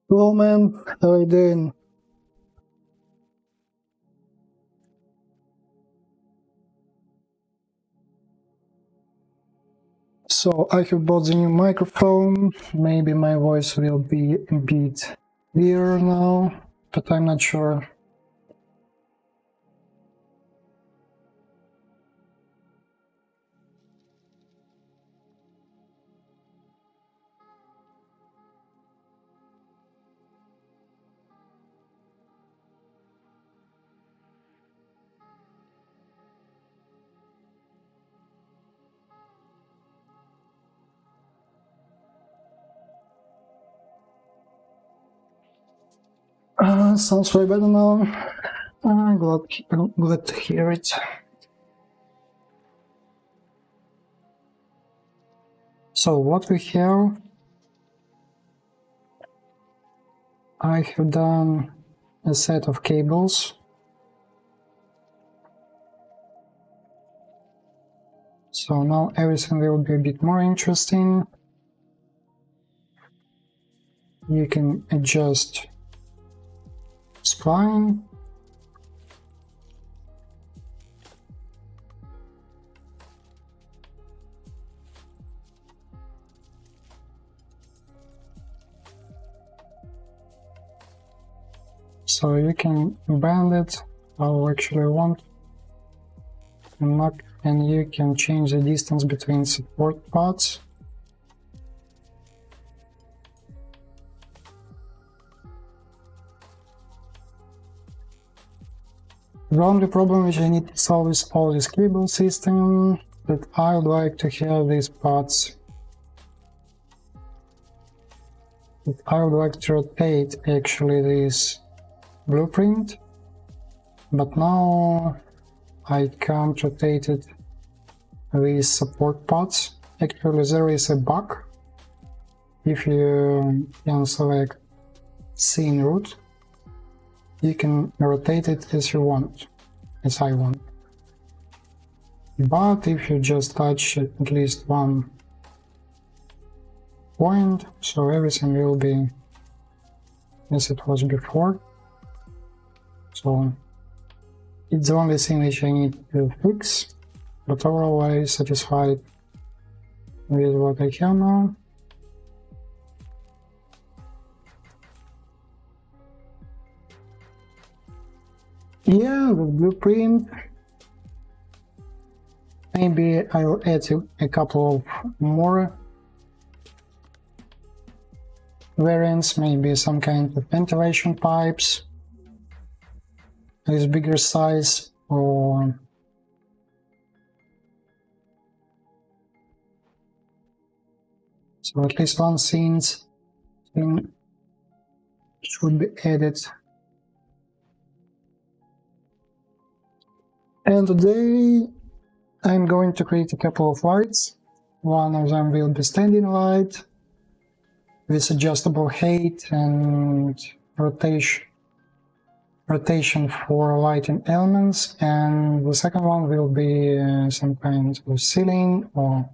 Hello, man. How are you doing? So I have bought the new microphone. Maybe my voice will be a bit clearer now, but I'm not sure. Sounds way better now. Glad to hear it. So what we have, I have done a set of cables. So now everything will be a bit more interesting. You can adjust spline. So you can bend it how you actually want, and you can change the distance between support parts. The only problem which I need to solve is all this cable system, that I would like to have these parts. That I would like to rotate actually this blueprint, but now I can't rotate it with support parts. Actually there is a bug. If you can select scene root, you can rotate it as you want, as I want. But if you just touch at least one point, so everything will be as it was before. So it's the only thing which I need to fix, but overall I'm satisfied with what I have now. Yeah, the blueprint. Maybe I'll add a couple of more variants, maybe some kind of ventilation pipes with bigger size, or so at least one scene should be added. And today I'm going to create a couple of lights. One of them will be standing light with adjustable height and rotation for lighting elements, and the second one will be some kind of ceiling or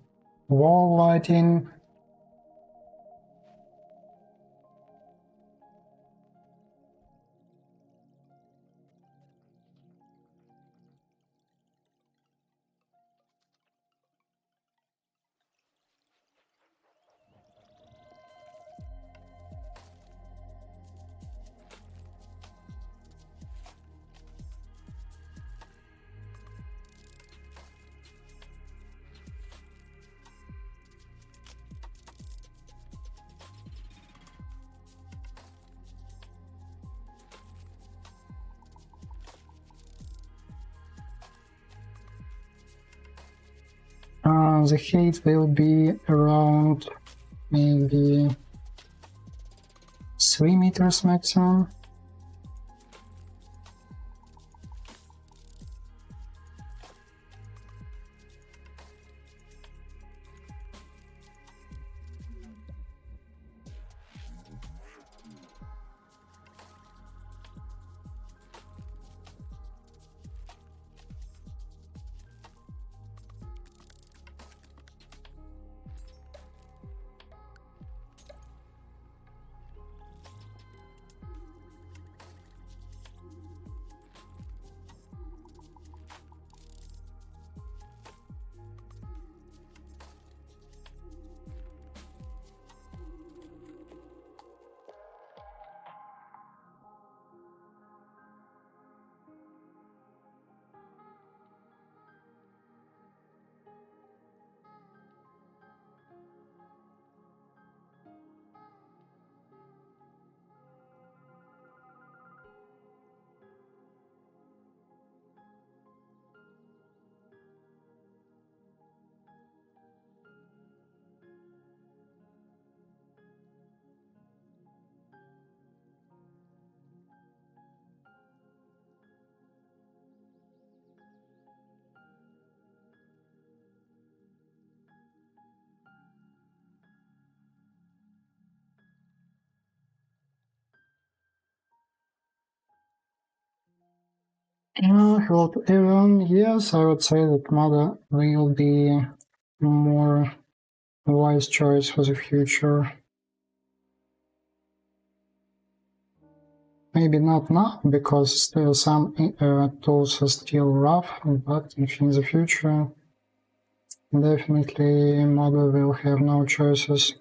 wall lighting. The height will be around maybe 3 meters maximum. Hello to everyone. Yes, I would say that Mother will be more wise choice for the future. Maybe not now, because still some tools are still rough, but in the future, definitely Mother will have no choices.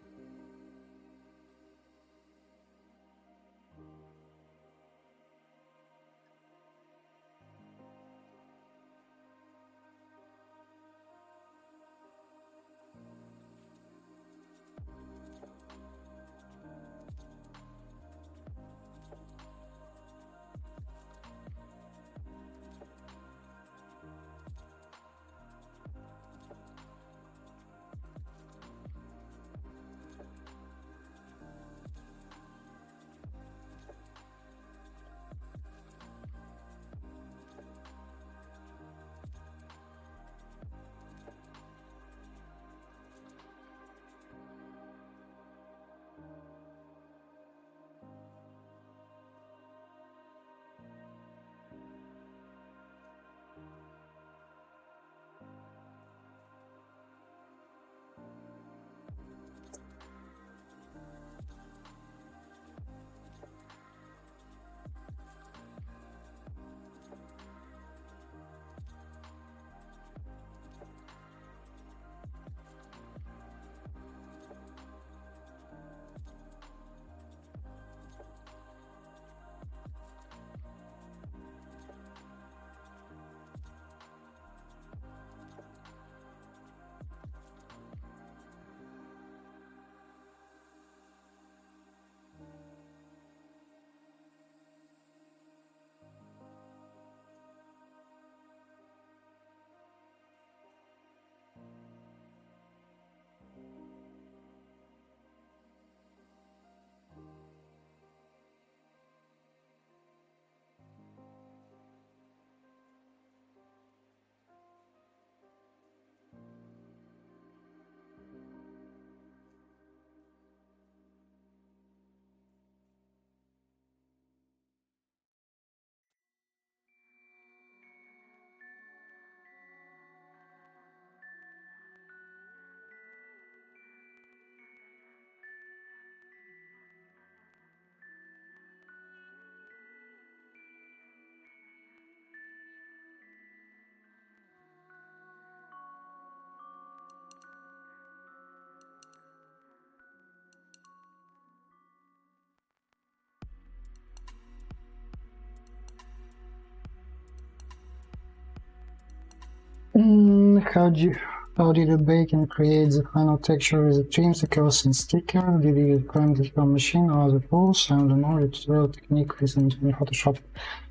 How did you bake and create the final texture with the trims, decals, and sticker? Did you use current digital machine or other tools? And the more tutorial technique within Photoshop.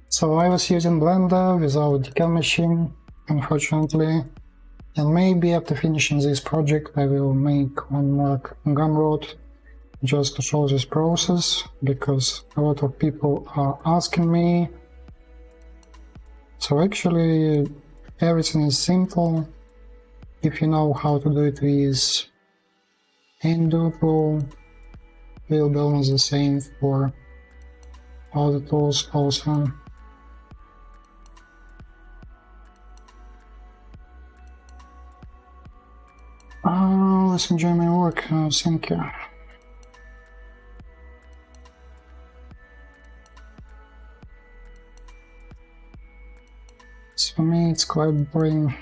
So I was using Blender without decal machine, unfortunately. And maybe after finishing this project, I will make one more Gumroad just to show this process, because a lot of people are asking me. So actually, everything is simple if you know how to do it with Endo tool. Will be almost the same for all the tools also. Let's enjoy my work. Thank you. So for me, it's quite boring.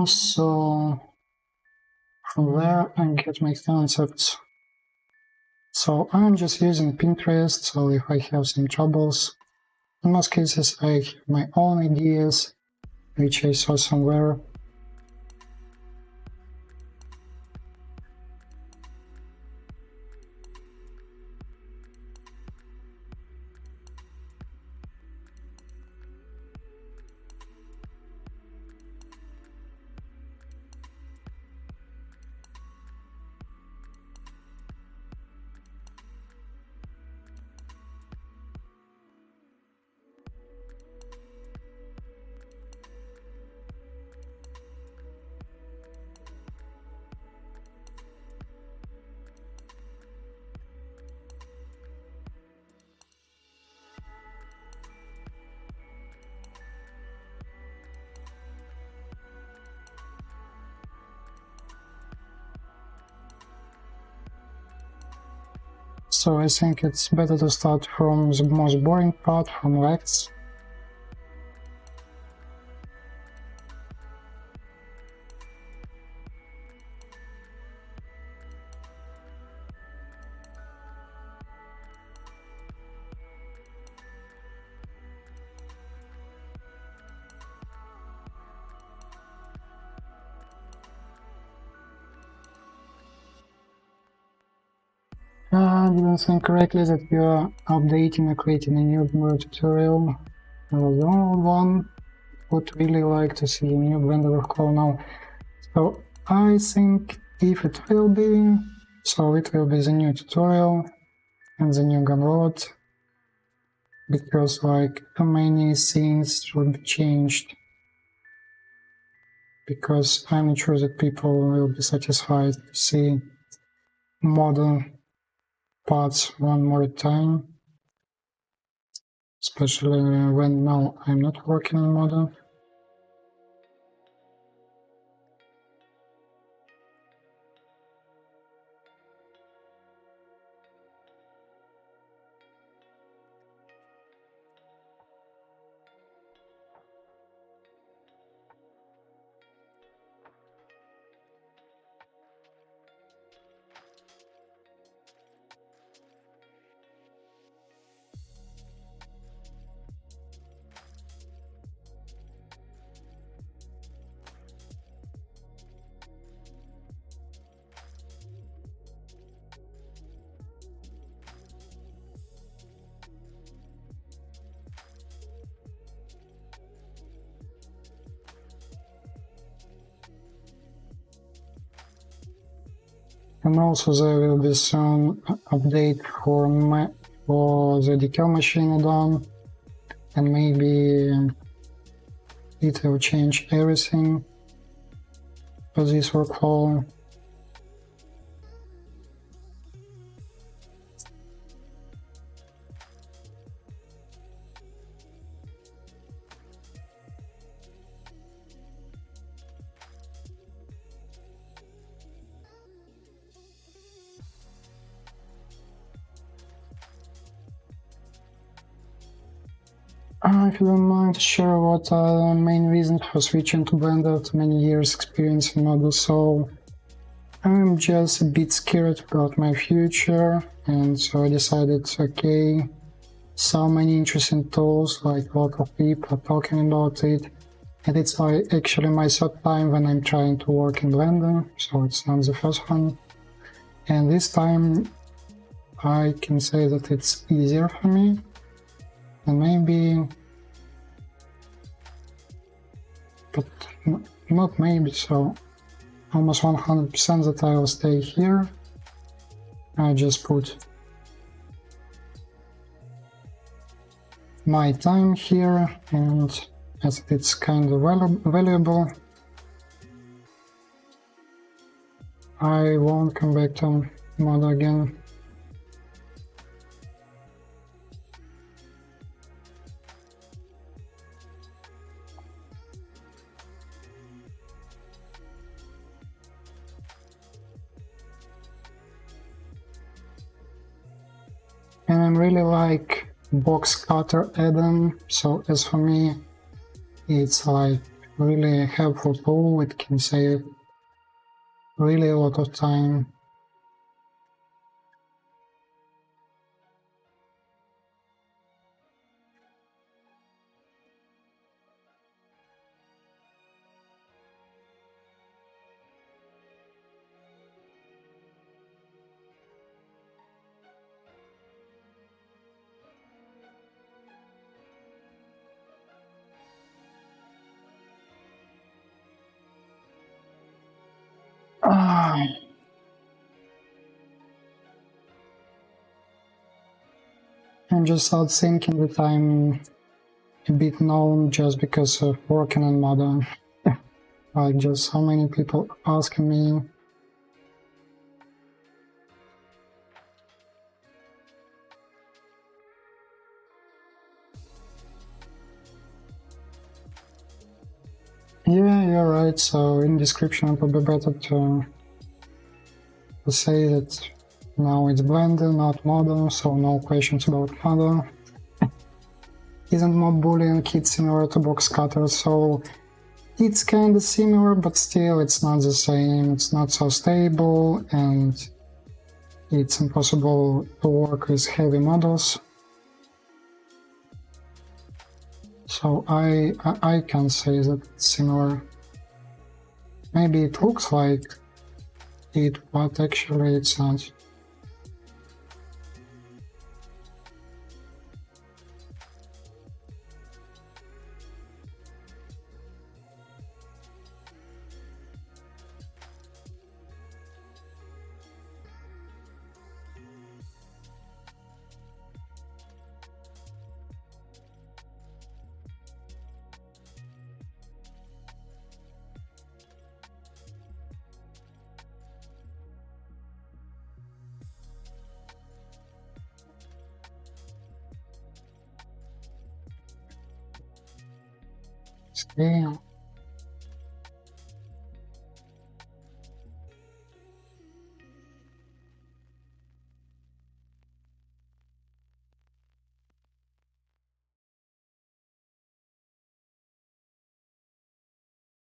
So from there I get my concepts. So I'm just using Pinterest, so if I have some troubles, in most cases I have my own ideas, which I saw somewhere. So I think it's better to start from the most boring part, from rects. I didn't think correctly that you are updating or creating a new tutorial. The old one would really like to see a new Blender call now. So I think if it will be, so it will be the new tutorial and the new gun road, because like many things should be changed, because I'm not sure that people will be satisfied to see modern parts one more time, especially when now I'm not working on modern. And also there will be some update for the Decal machine add-on, and maybe it will change everything for this workflow. If you don't mind to share what are the main reasons for switching to Blender after many years experience in Modular, so I'm just a bit scared about my future, and so I decided, okay, so many interesting tools, like a lot of people are talking about it, and it's actually my third time when I'm trying to work in Blender, so it's not the first one, and this time I can say that it's easier for me, and maybe, but not maybe, so almost 100% that I will stay here. I just put my time here, and as it's kind of valuable, I won't come back to mod again. And I really like box cutter add-on, so as for me it's like really a helpful tool. It can save really a lot of time. I'm just out thinking that I'm a bit known just because of working on Modern. Like, just so many people asking me. Yeah, you're right. So in description it would be better to say that now it's Blender, not Modern, so no questions about Modern. Isn't mob boolean kit similar to box cutter? So it's kinda similar, but still it's not the same. It's not so stable, and it's impossible to work with heavy models. So I can say that it's similar. Maybe it looks like it, but actually it's not. Scale.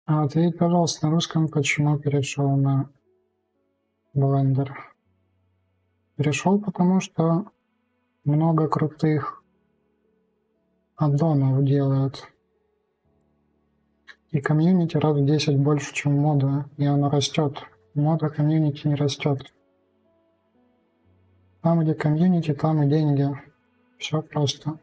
А ответь, пожалуйста, на русском, почему перешел на Blender. Перешел, потому что много крутых аддонов делают. И комьюнити раз в 10 больше, чем мода, и оно растет. Мода комьюнити не растет. Там, где комьюнити, там и деньги. Все просто.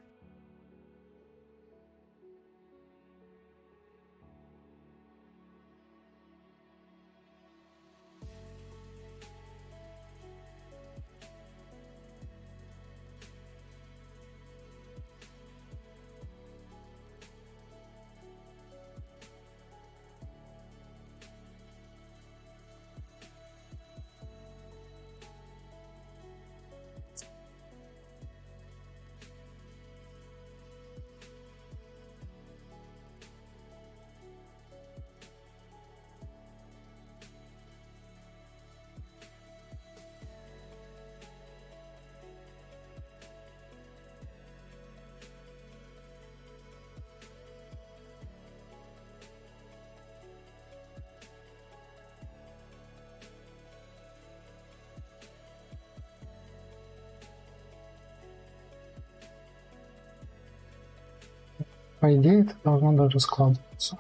По идее, это должно даже складываться.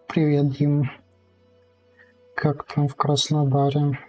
Привет, Дим. Как там в Краснодаре?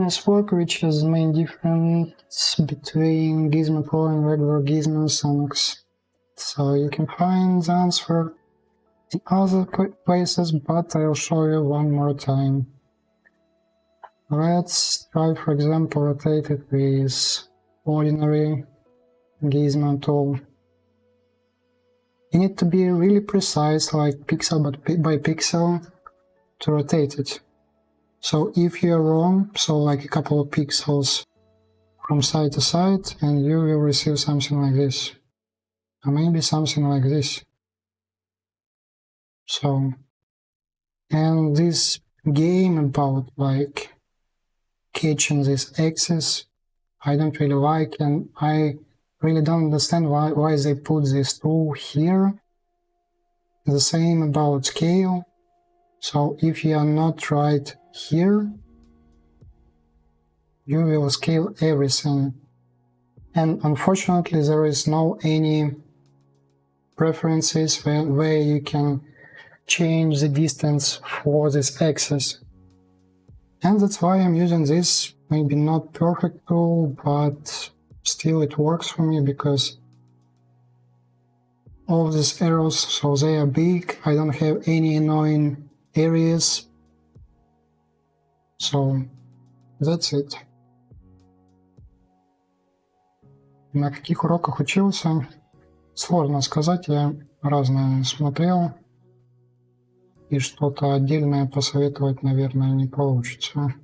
this work, which is the main difference between Gizmo Pro and regular Gizmo Sonox. So you can find the answer in other places, but I'll show you one more time. Let's try, for example, rotate it with ordinary Gizmo tool. You need to be really precise, like pixel by pixel, to rotate it. So if you're wrong, so like a couple of pixels from side to side, and you will receive something like this, or maybe something like this. So, and this game about like catching this axis, I don't really like, and I really don't understand why they put this tool here. The same about scale. So if you are not right here, you will scale everything. And unfortunately, there is no any preferences where you can change the distance for this axis. And that's why I'm using this, maybe not perfect tool, but still it works for me because all these arrows, so they are big, I don't have any annoying areas. So that's it. На каких уроках учился? Сложно сказать, я разное смотрел. И что-то отдельное посоветовать, наверное, не получится.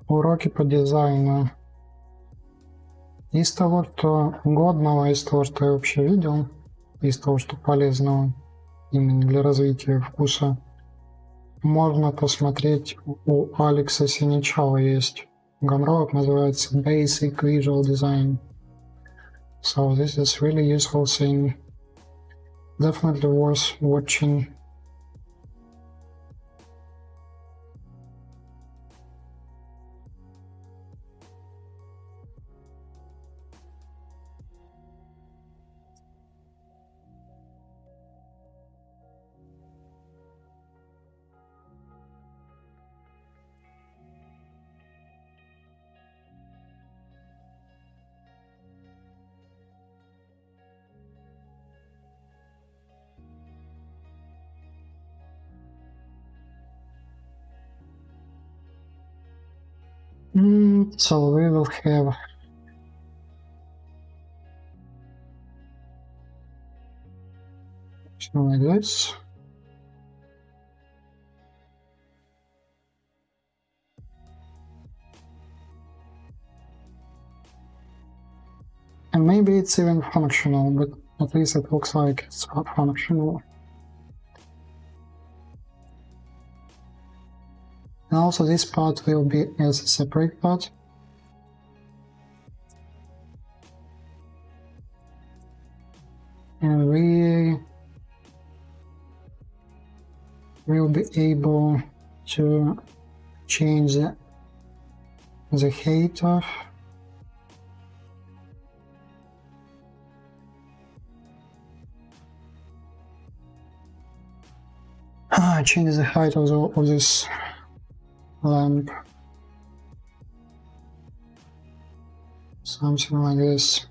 Уроки по дизайну. Из того, что годного, из того, что я вообще видел, из того, что полезного именно для развития вкуса, можно посмотреть, у Алекса Синичала есть гамрот, называется Basic Visual Design. So this is really useful thing. Definitely worth watching. So we will have something like this. And maybe it's even functional, but at least it looks like it's functional. And also this part will be as a separate part. And we will be able to change the height of change the height of this lamp, something like this.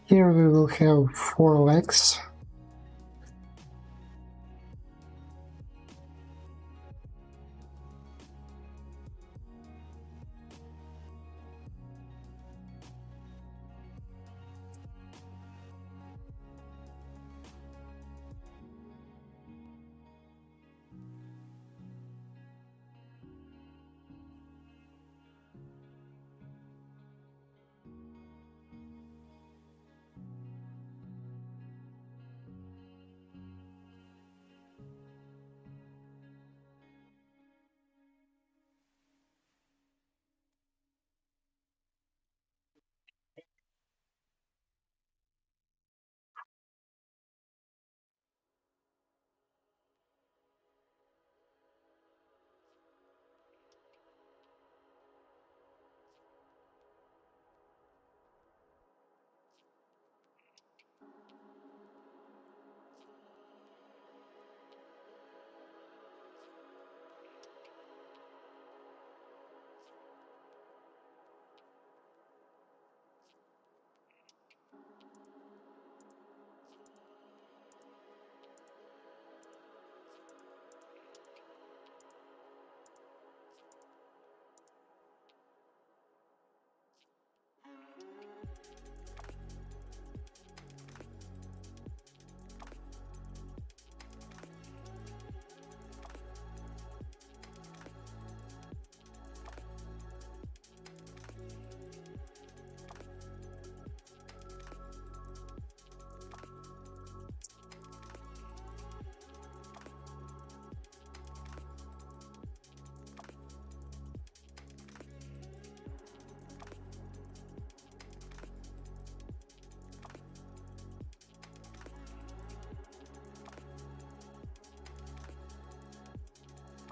Here we will have 4 legs.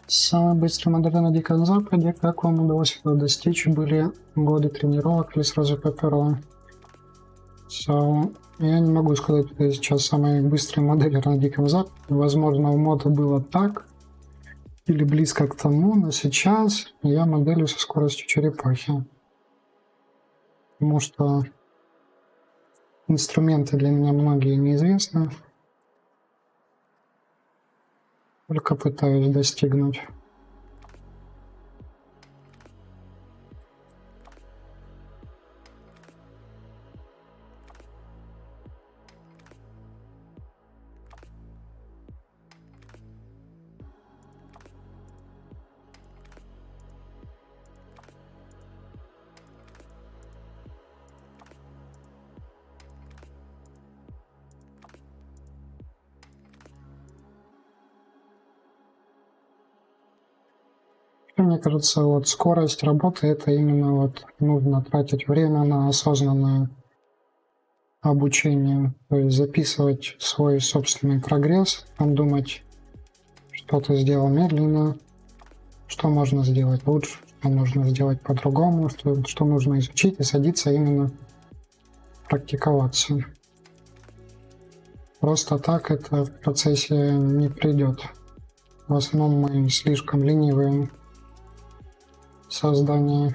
Самый быстрый модель на Диком Западе. Как вам удалось этого достичь? Были годы тренировок или сразу поперло? Я не могу сказать, что я сейчас самый быстрый моделер на Диком Западе. Возможно, у мода было так или близко к тому, но сейчас я моделю со скоростью черепахи. Потому что инструменты для меня многие неизвестны. Только пытаюсь достигнуть. Мне кажется, вот скорость работы — это именно вот нужно тратить время на осознанное обучение, то есть записывать свой собственный прогресс, там думать, что ты сделал медленно, что можно сделать лучше, что можно сделать по-другому, что нужно изучить, и садиться именно практиковаться. Просто так это в процессе не придет. В основном мы слишком ленивые в создании.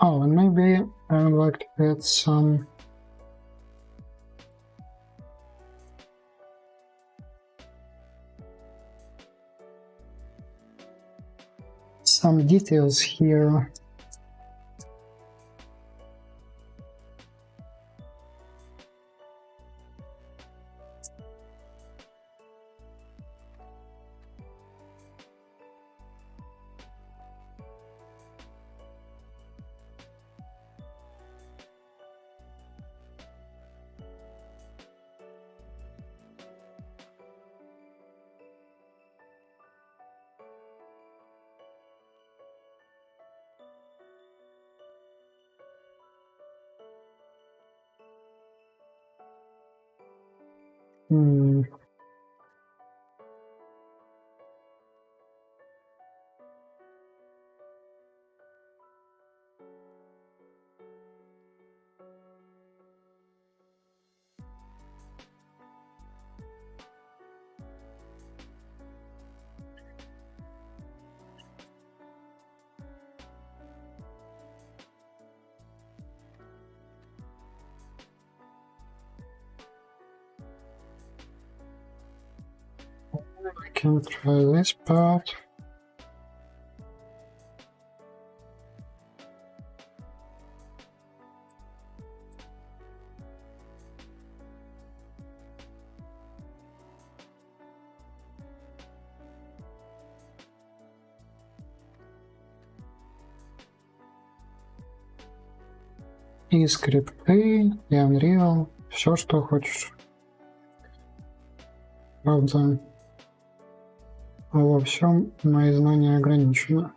Oh, and maybe I would like to add some details here. I can try this part. И скрипты, и Unreal, все, что хочешь. Правда, во всем мои знания ограничены.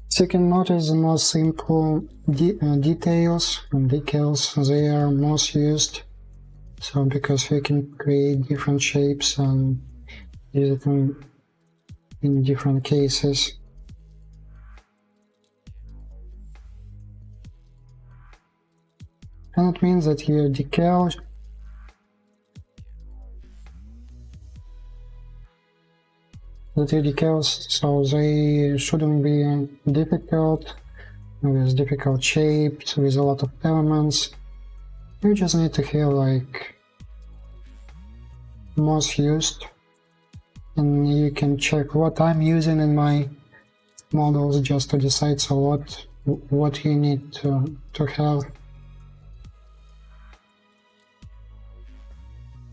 Second notice the most simple details and decals, they are most used. So because you can create different shapes and use it in different cases. And it means that your decal so they shouldn't be difficult, with difficult shapes, with a lot of elements. You just need to have like most used, and you can check what I'm using in my models just to decide so what you need to have.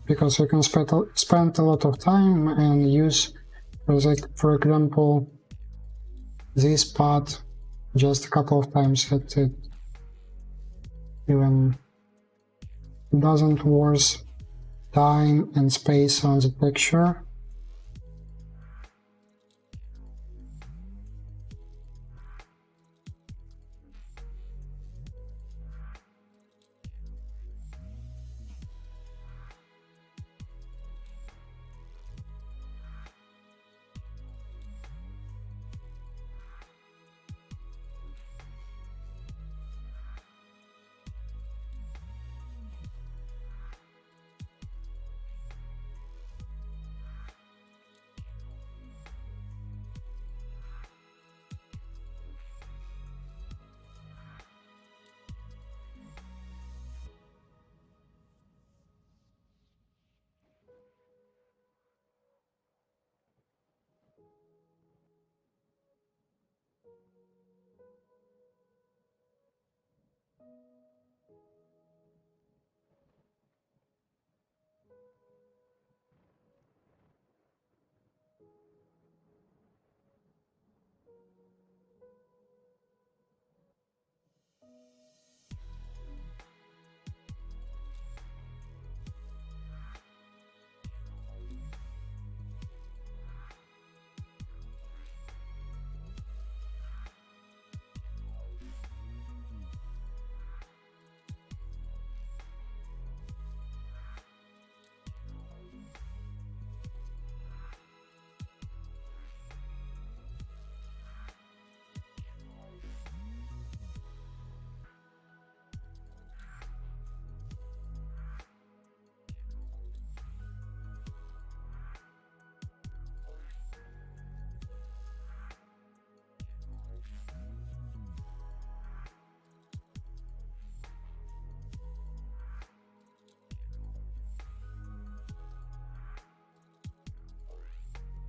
Because you can spend a lot of time and use, for example, this part just a couple of times. It even doesn't worth time and space on the texture.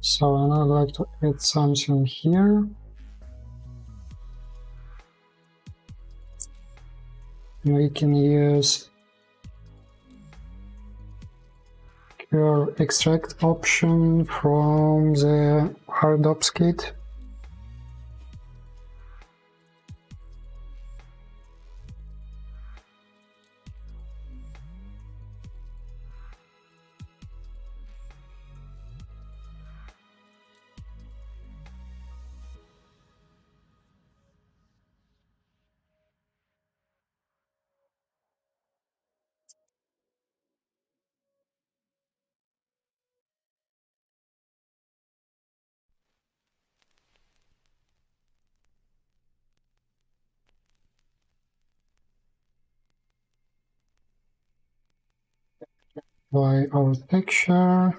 So and I'd like to add something here. We can use your extract option from the RUS kit. By our texture,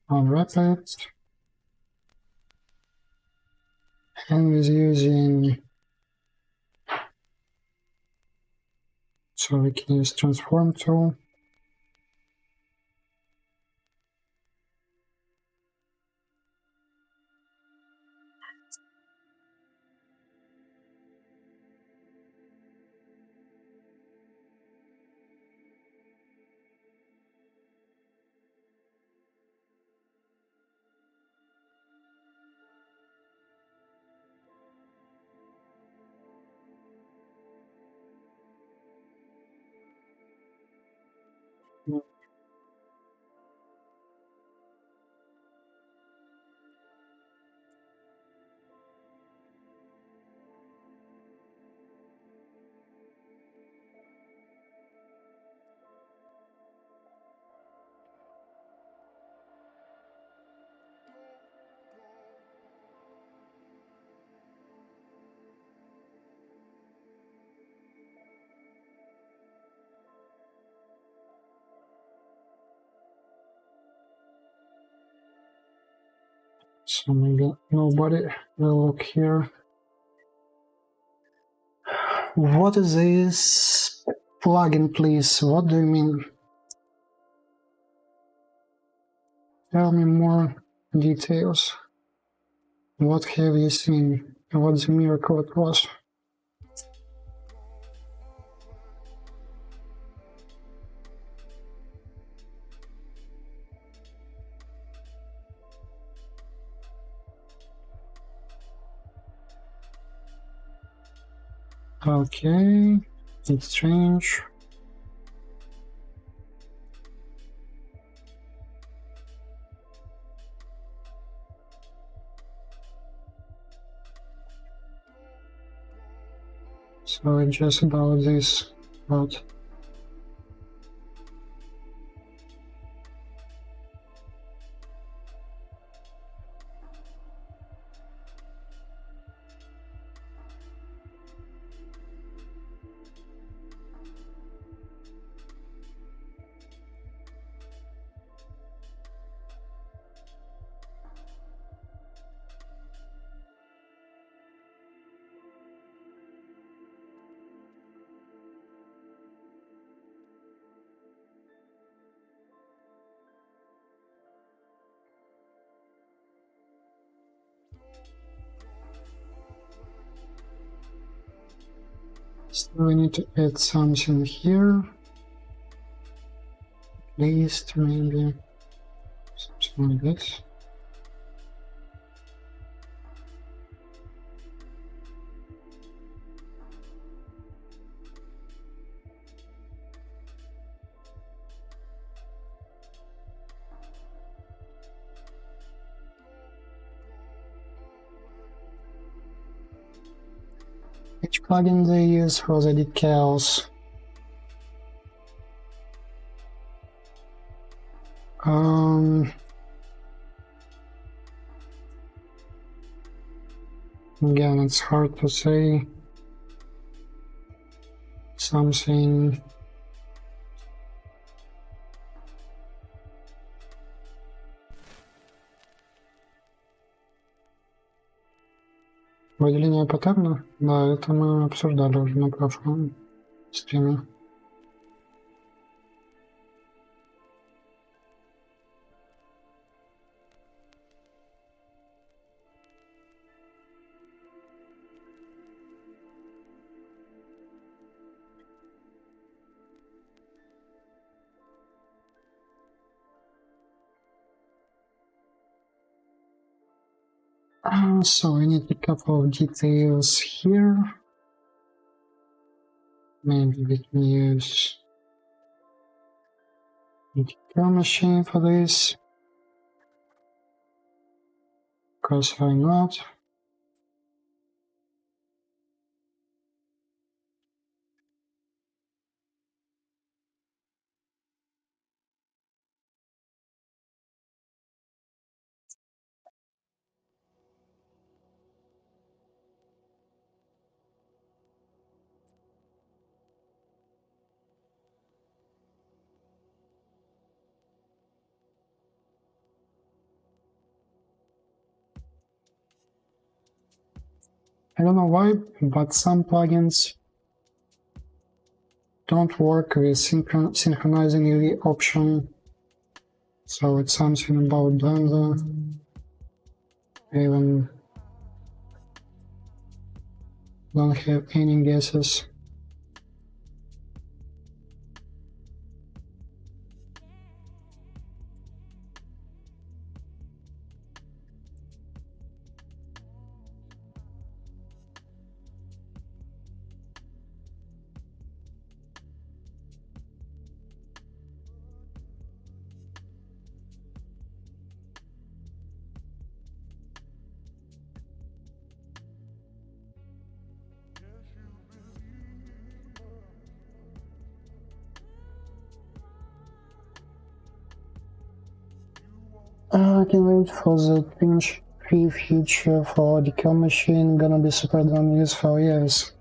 unwrap it, and with using, so we can use transform tool. So maybe nobody will look here. What is this plugin, please? What do you mean? Tell me more details. What have you seen? What the miracle it was? Okay, it's strange. So it's just about this, but so we need to add something here. At least maybe something like this. Which plugin they use for the decals? Again, it's hard to say. Something. Выделение паттерна? Да, это мы обсуждали уже на прошлом стриме. So I need a couple of details here. Maybe we can use the Decal machine for this. Because why not? I don't know why, but some plugins don't work with synchronizing UV option. So it's something about Blender. I even don't have any guesses. I can wait for the pinch free feature for Decal machine, gonna be super damn useful, yes.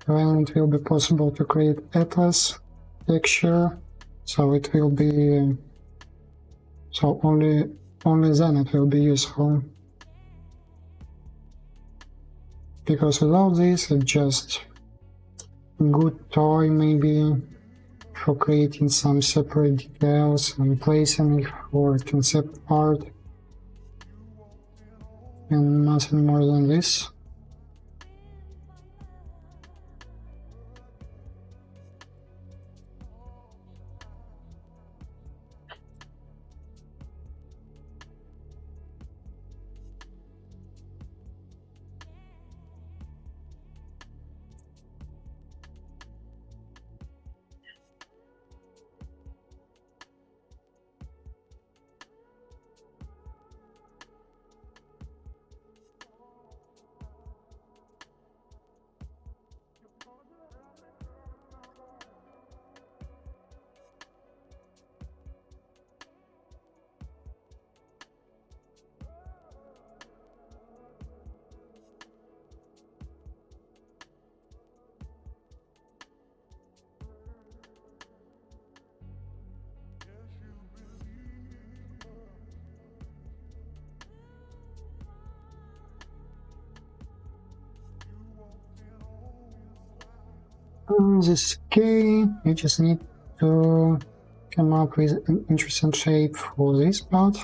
Then it will be possible to create atlas texture, so it will be only then it will be useful. Because without this it's just a good toy maybe for creating some separate details and placing it for concept art, and nothing more than this. This is okay, you just need to come up with an interesting shape for this part.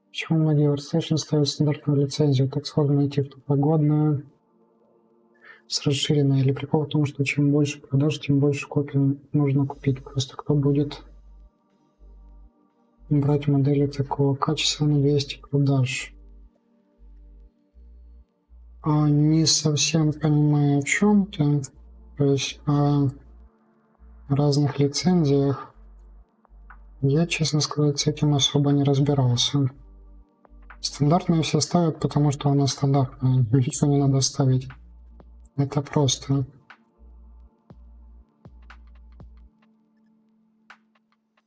Почему Modular ArtStation ставит стандартную лицензию? Так сложно найти в погодную с расширенной. Или прикол в том, что чем больше продаж, тем больше копий нужно купить. Просто кто будет брать модели такого качества на 200 продаж? Не совсем понимаю, о чем ты. То есть о разных лицензиях. Я, честно сказать, с этим особо не разбирался. Стандартные все ставят, потому что она стандартная. Ничего не надо ставить. Это просто.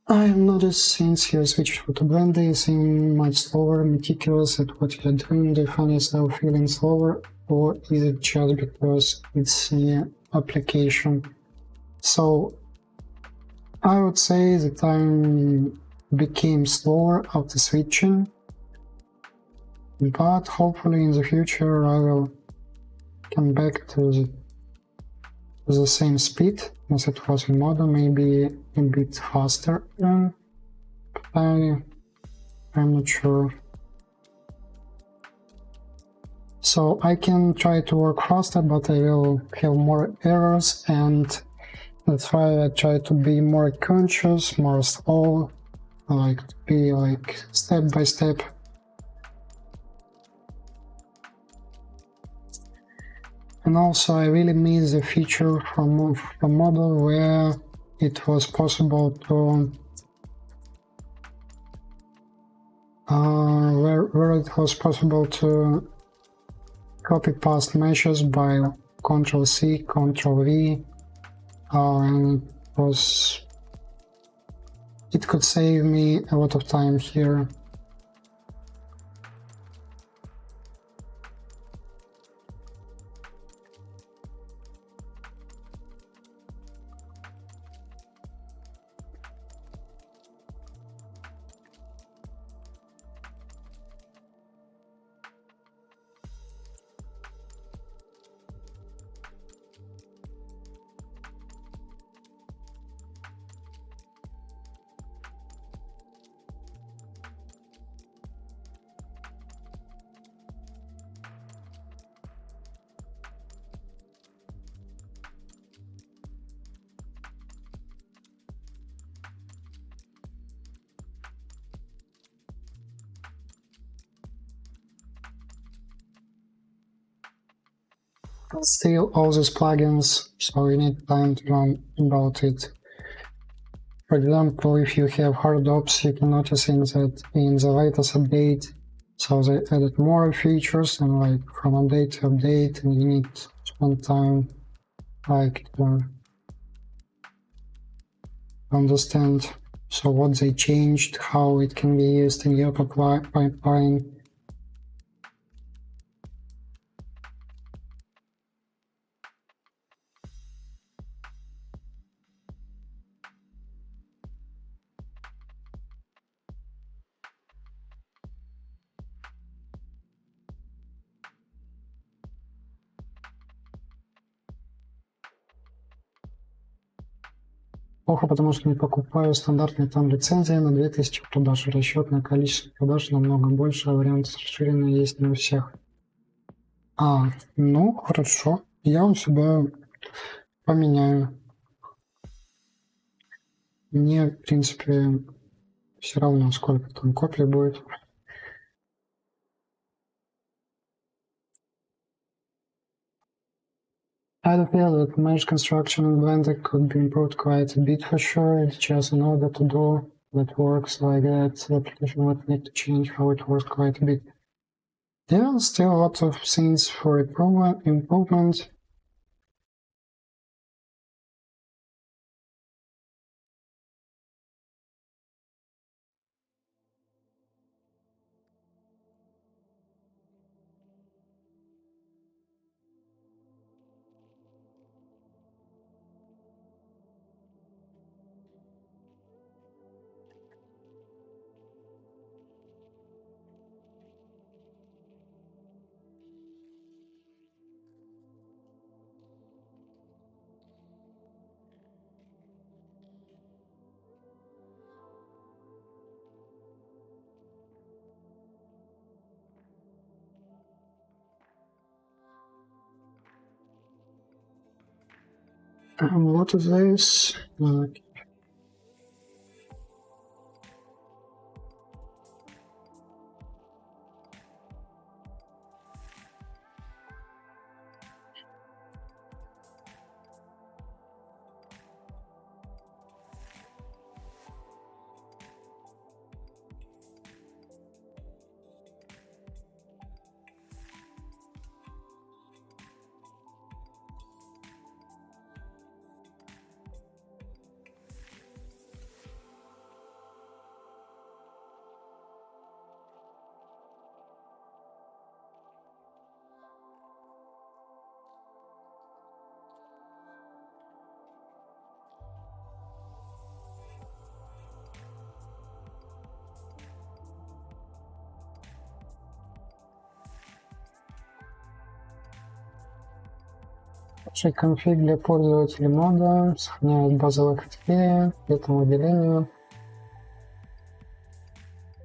I have noticed since you switched to Blender, you seem much slower, meticulous at what you're doing. Do you find yourself feeling slower, or is it just because it's the application? So I would say that I became slower after switching, but hopefully in the future I will come back to the same speed as it was in model, maybe a bit faster, but I'm not sure. So I can try to work faster, but I will have more errors, and that's why I try to be more conscious, more slow, like be like step by step. And also I really miss the feature from model where it was possible to copy past meshes by Ctrl+C, Ctrl+V, and it could save me a lot of time here. Still all these plugins, so you need time to learn about it. For example, if you have hard ops, you can notice that in the latest update, so they added more features, and like from update to update, and you need to spend time like to understand so what they changed, how it can be used in your pipeline. Плохо, потому что не покупаю стандартные там лицензии на 2000 продаж. Расчетное количество продаж намного больше, а вариант расширенный есть не у всех. Ну хорошо. Я у себя поменяю. Мне, в принципе, все равно, сколько там копий будет. I do feel that mesh construction in Blender could be improved quite a bit for sure. It's just in order to do that works like that, the application would need to change how it works quite a bit. There are still lots of things for improvement. What is this? Конфиг для пользователей мода, сохраняет базовые критерии к этому выделению.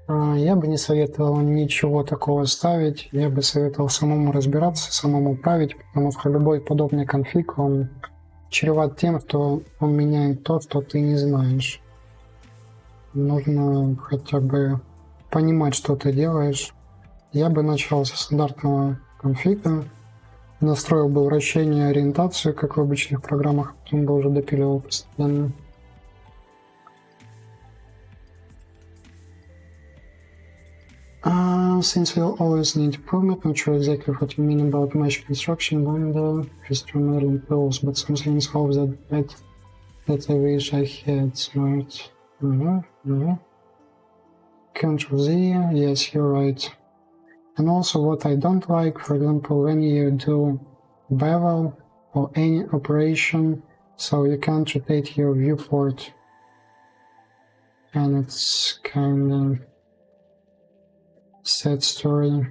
Я бы не советовал ничего такого ставить, я бы советовал самому разбираться, самому править, потому что любой подобный конфиг, он чреват тем, что он меняет то, что ты не знаешь. Нужно хотя бы понимать, что ты делаешь. Я бы начал со стандартного конфига, настроил бы вращение и ориентацию, как в обычных программах, потом бы уже допиливал постоянно. Since we'll always need improvement, not sure exactly what you mean about mesh construction bundle, history modeling tools, but some things hope that I wish I had, right? Ctrl Z, yes, you're right. And also what I don't like, for example, when you do bevel or any operation, so you can't rotate your viewport, and it's kind of sad story.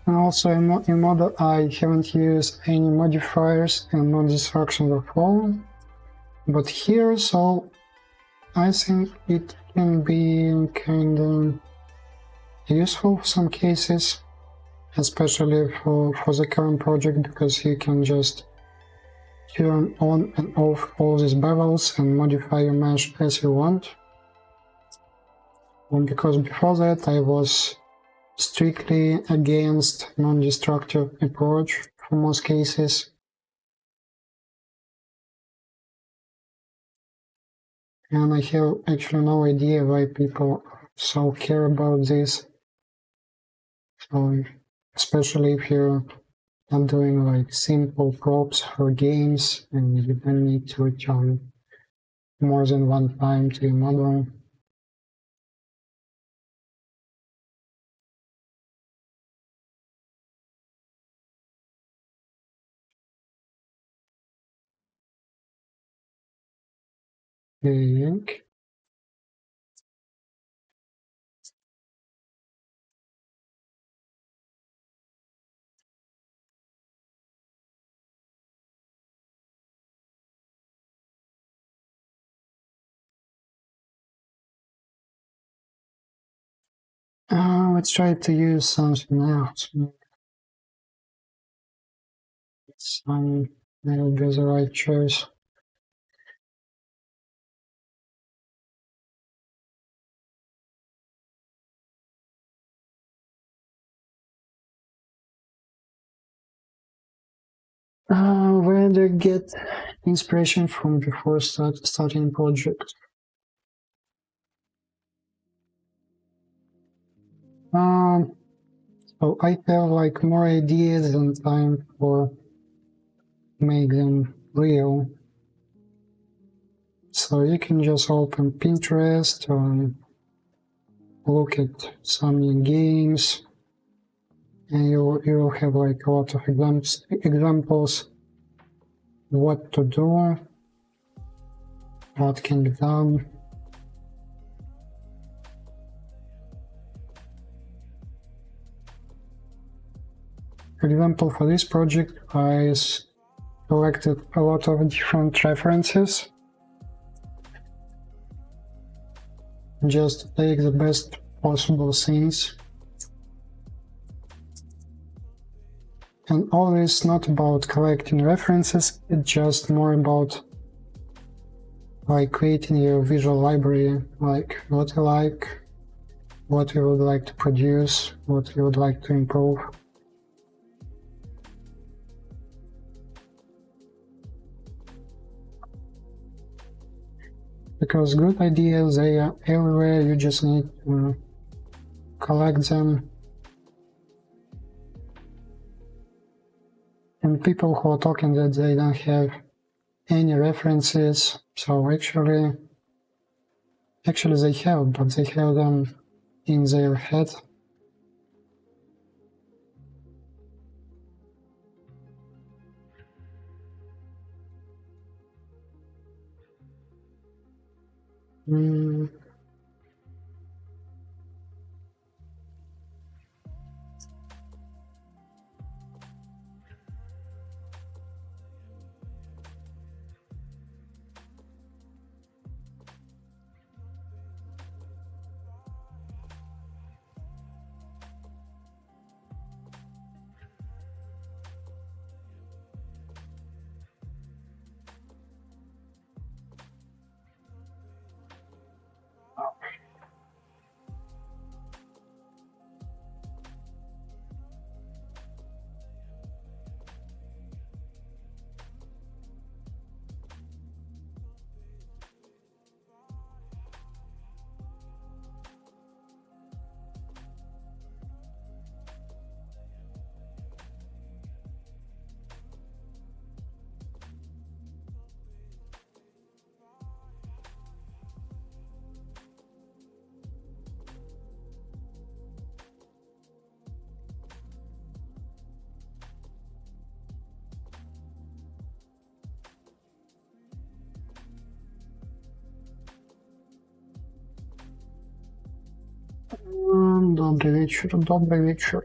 And also in model I haven't used any modifiers and no destructions of all, but here, so I think it can be kind of useful for some cases, especially for the current project, because you can just turn on and off all these bevels and modify your mesh as you want. And because before that I was strictly against non-destructive approach for most cases. And I have actually no idea why people so care about this. So especially if you're not doing like simple props for games and you don't need to return more than one time to your model. Okay. Let's try to use something else. That'll be the right choice. Where do you get inspiration from before starting project? So I have like more ideas than time for make them real. So you can just open Pinterest or look at some new games, and you'll have like a lot of examples what to do, what can be done. For example, for this project, I collected a lot of different references just to take the best possible scenes. And all this not about collecting references, it's just more about like creating your visual library, like what you like, what you would like to produce, what you would like to improve. Because good ideas, they are everywhere, you just need to collect them. And people who are talking that they don't have any references, so actually they have, but they have them in their head. Добрый вечер, добрый вечер.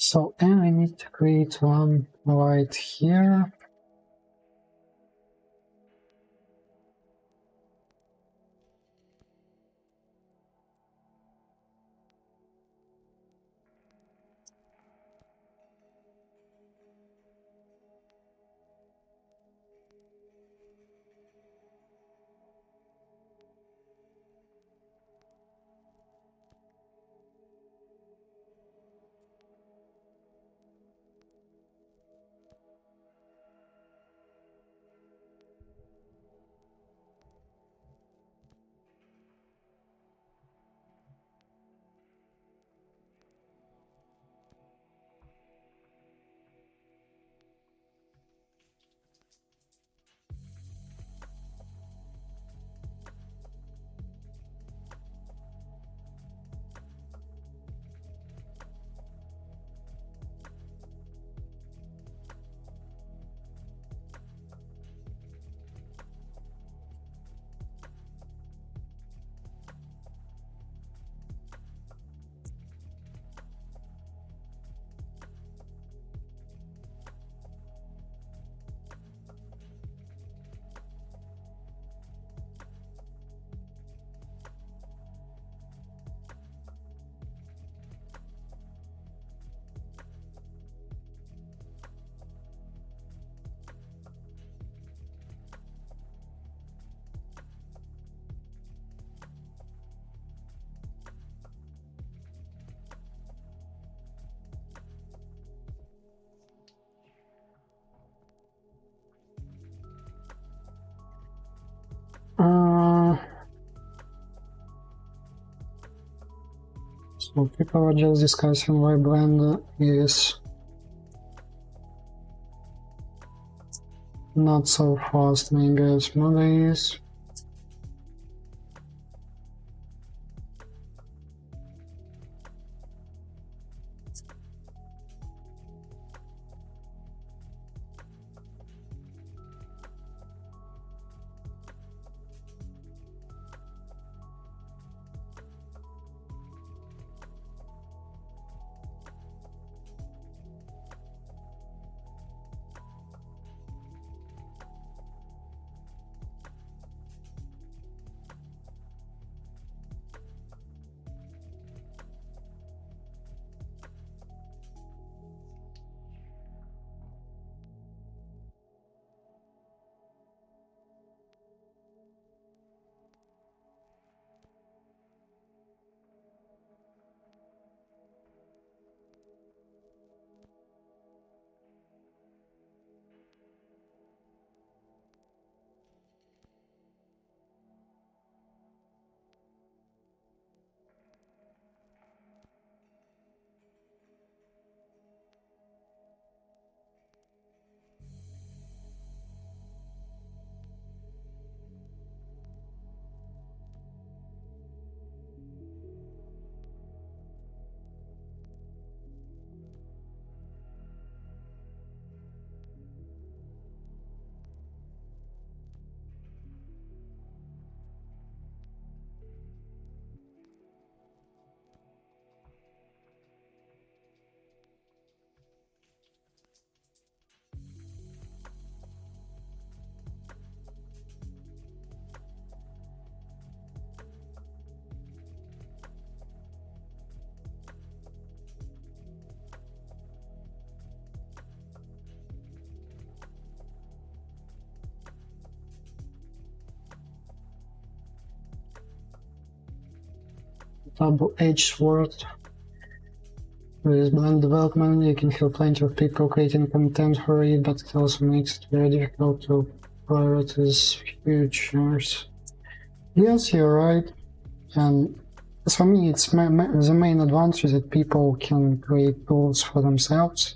So, and I need to create one right here. So people are just discussing why Blender is not so fast, maybe as Modular is. Double-edged sword. With Blend development, you can help plenty of people creating content for it, but it also makes it very difficult to prioritize features. Yes, you're right. And as for me, it's the main advantage that people can create tools for themselves.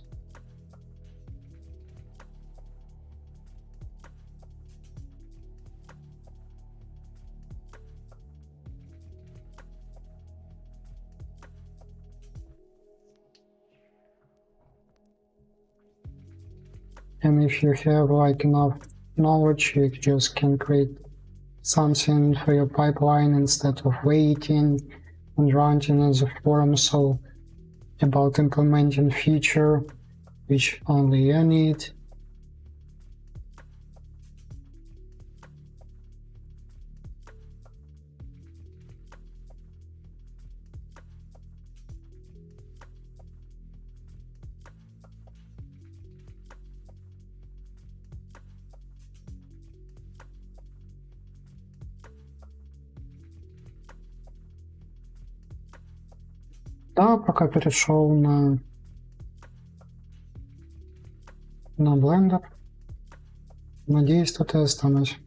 And if you have like enough knowledge, you just can create something for your pipeline instead of waiting and running as a forum. So about implementing feature which only you need. Да, пока перешел на Blender. Надеюсь, тут и останусь.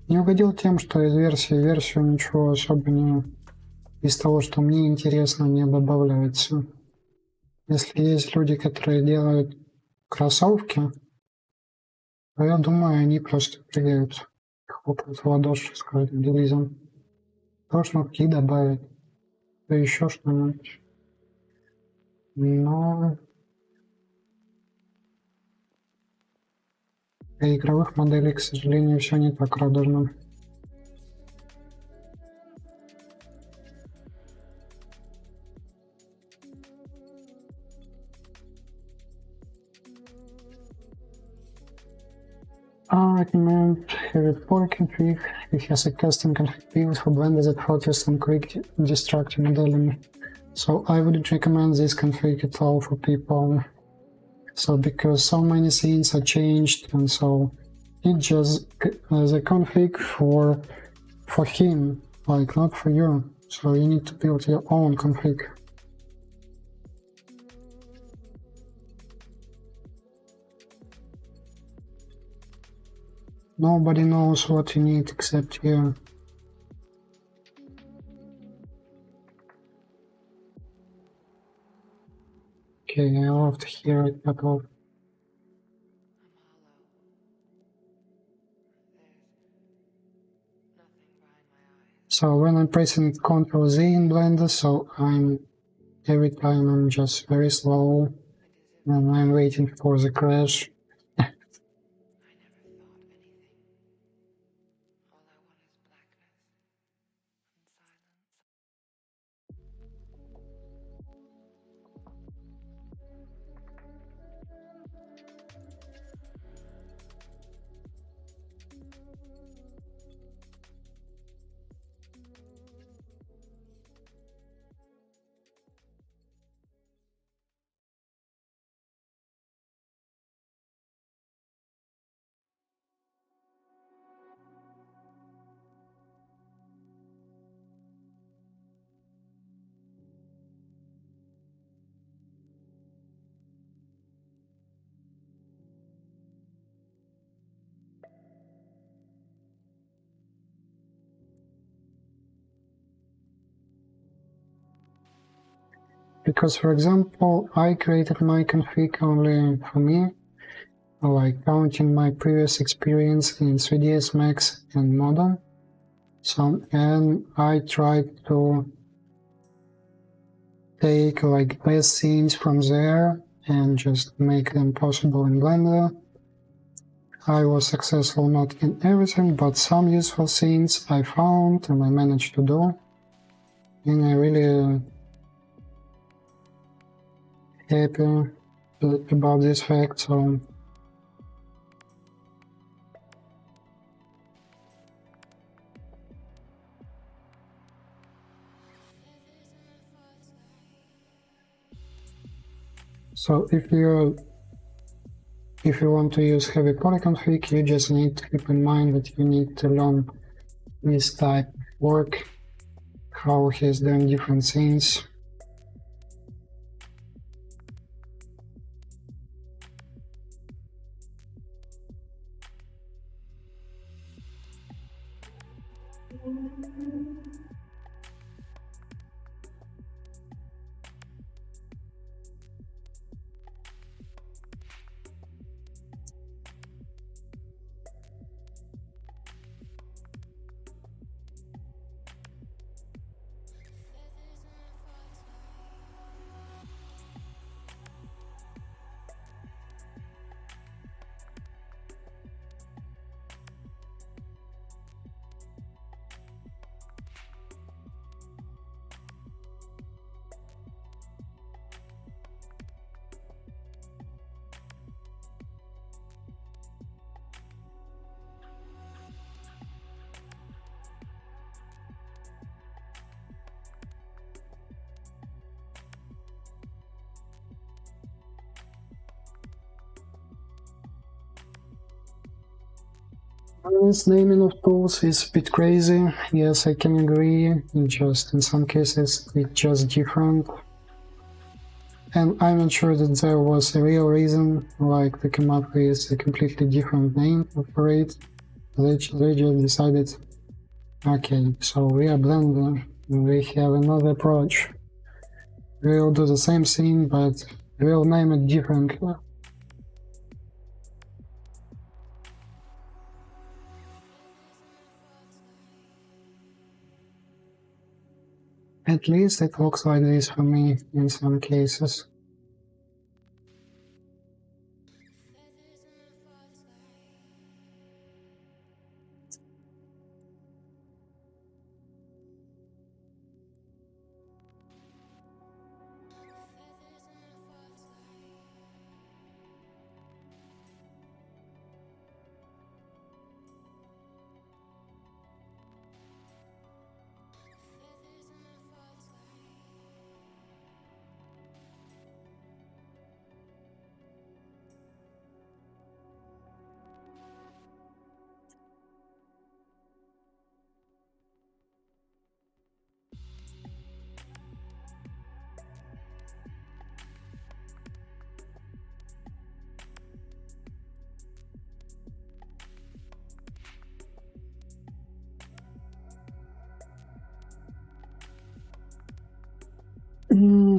Не угодил тем, что из версии в версию ничего особо не... из того, что мне интересно, не добавляется. Если есть люди, которые делают кроссовки, то я думаю, они просто прыгают, хлопают в ладоши с каждым релизом. То шнурки добавить, то еще что-нибудь. Но для игровых моделей, к сожалению, все не так радужно. I recommend heavy pour config. It has a custom config build for Blender that focus on quick destructive modeling. So I wouldn't recommend this config at all for people. So because so many things are changed, and so it just the config for him, like not for you. So you need to build your own config. Nobody knows what you need except you. Okay, I love to hear it, but well. So when I'm pressing Ctrl Z in Blender, so every time I'm just very slow and I'm waiting for the crash. Because, for example, I created my config only for me, like counting my previous experience in 3ds Max and Model. So, and I tried to take like best scenes from there and just make them possible in Blender. I was successful not in everything, but some useful scenes I found and I managed to do. And I really happy about this fact. So if you want to use heavy poly config, you just need to keep in mind that you need to learn this type of work, how he's doing different things. This naming of tools is a bit crazy. Yes, I can agree. Just in some cases it's just different. And I'm not sure that there was a real reason, like they came up with a completely different name for it. They just decided, okay, so we are Blender, we have another approach. We'll do the same thing, but we'll name it differently. At least it looks like this for me in some cases.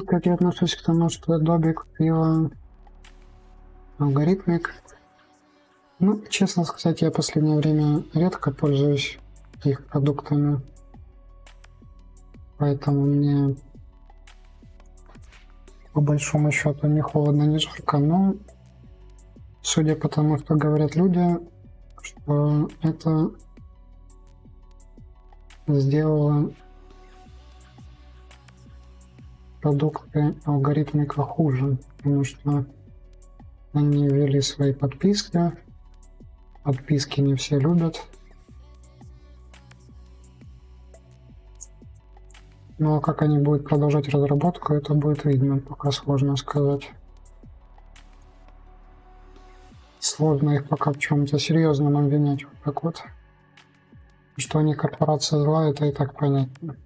Как я отношусь к тому, что Adobe купила алгоритмик? Ну, честно сказать, я в последнее время редко пользуюсь их продуктами, поэтому мне по большому счету ни холодно, ни жарко, но судя по тому, что говорят люди, что это сделало продукты алгоритмика хуже, потому что они ввели свои подписки не все любят. Но как они будут продолжать разработку, это будет видно, пока сложно сказать. Сложно их пока в чем-то серьезном обвинять вот так вот. Что они корпорация зла, это и так понятно.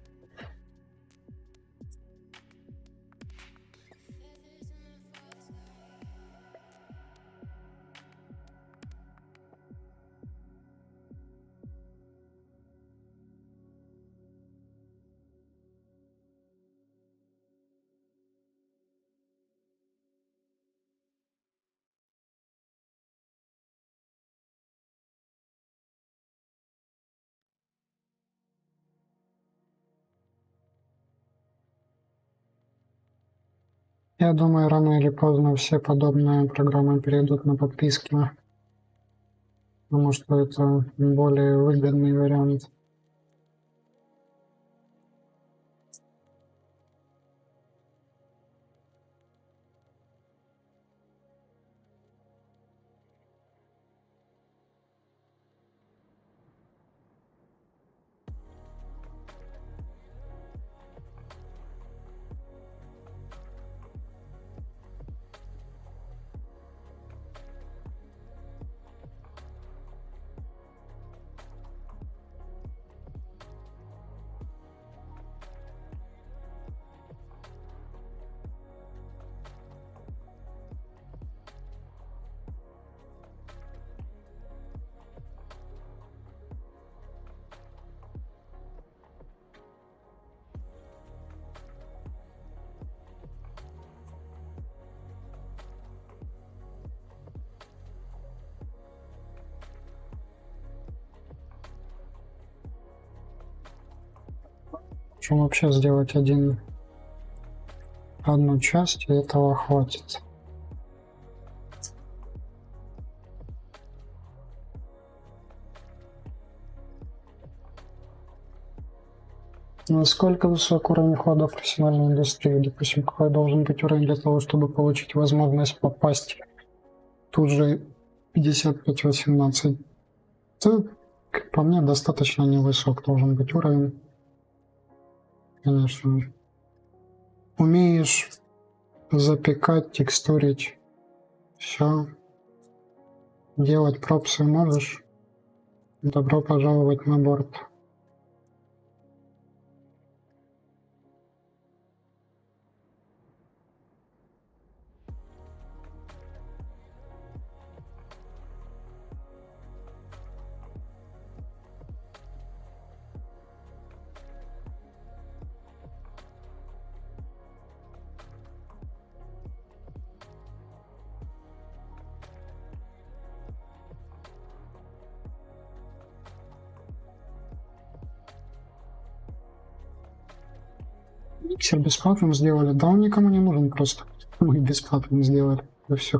Я думаю, рано или поздно все подобные программы перейдут на подписки, потому что это более выгодный вариант. Можем вообще сделать одну часть, и этого хватит. Насколько высок уровень входа в профессиональную индустрию? Допустим, какой должен быть уровень для того, чтобы получить возможность попасть тут же 55-18? Это, как по мне, достаточно невысок должен быть уровень. Конечно. Умеешь запекать, текстурить, все. Делать пропсы можешь. Добро пожаловать на борт. Миксер бесплатным сделали. Да он никому не нужен просто. Мы бесплатным сделали. И все.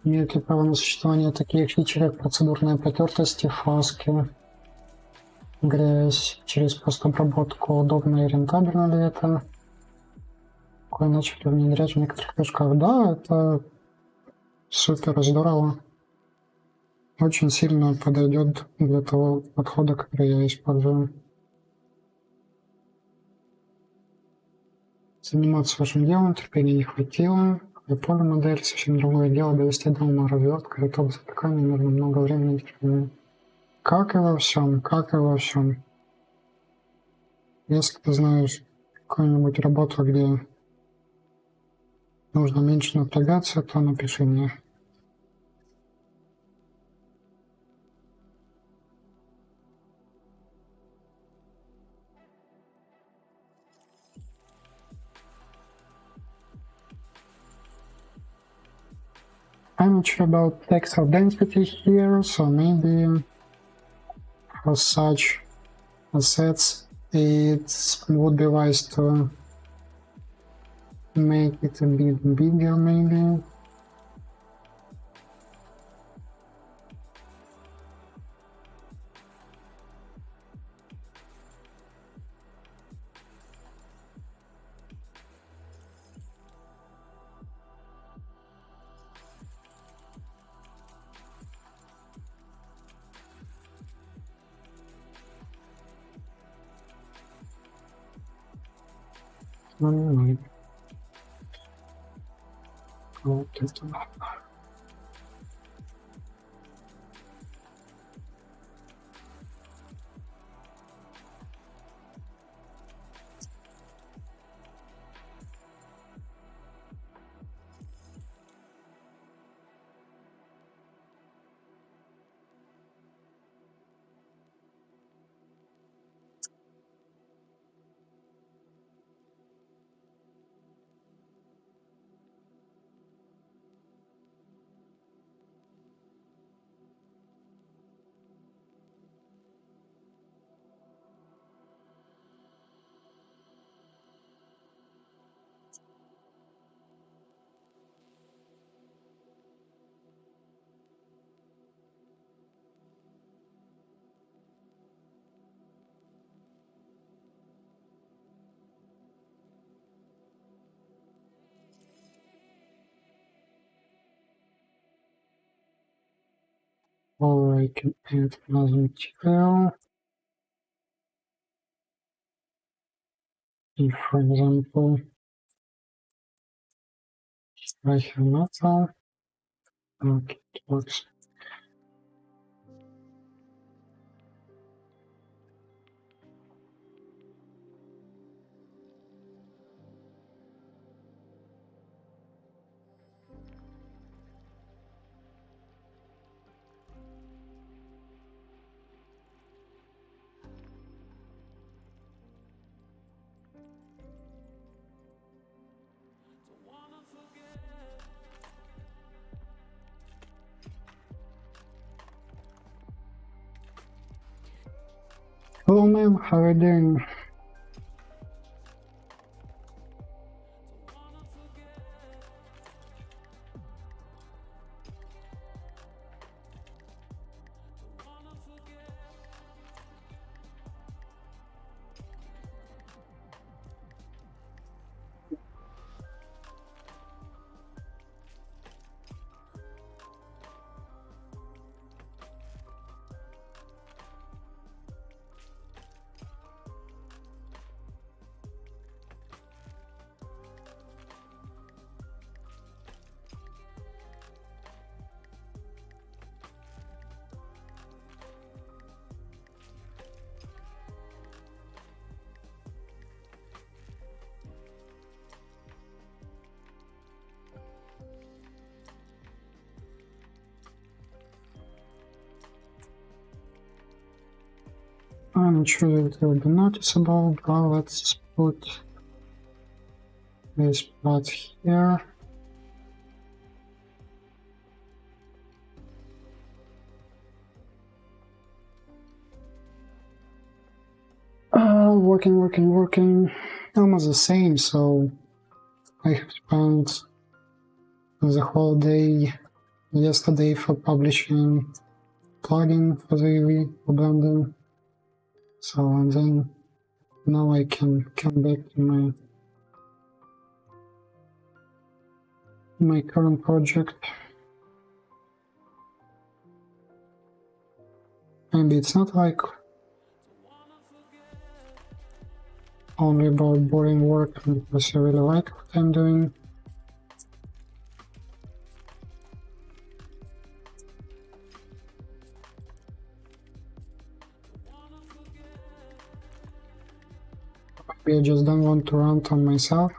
Имеет ли право на существование такие фичи, как процедурная потертость, фаски, грязь через постобработку? Удобно и рентабельно ли это? Кое начали внедрять в некоторых точках. Да, это супер здорово. Очень сильно подойдет для того подхода, который я использую. Заниматься вашим делом, терпения не хватило. Поле модель совсем другое дело, довести до ума развертка, итог запекания, нужно много времени и терпения. Как и во всем, как и во всем. Если ты знаешь какую-нибудь работу, где нужно меньше напрягаться, то напиши мне. I'm not sure about textile density here, so maybe for such assets it would be wise to make it a bit bigger maybe. No. Or I can add another material. If, for example, I have metal, okay, it works. Hello ma'am, how are you doing? I'm not sure it will be noticeable, but let's put this part here. Working. Almost the same, so I have spent the whole day yesterday for publishing plugin for the UV for blending. So and then now I can come back to my current project. And it's not like only about boring work, because I really like what I'm doing. Maybe I just don't want to rant on myself.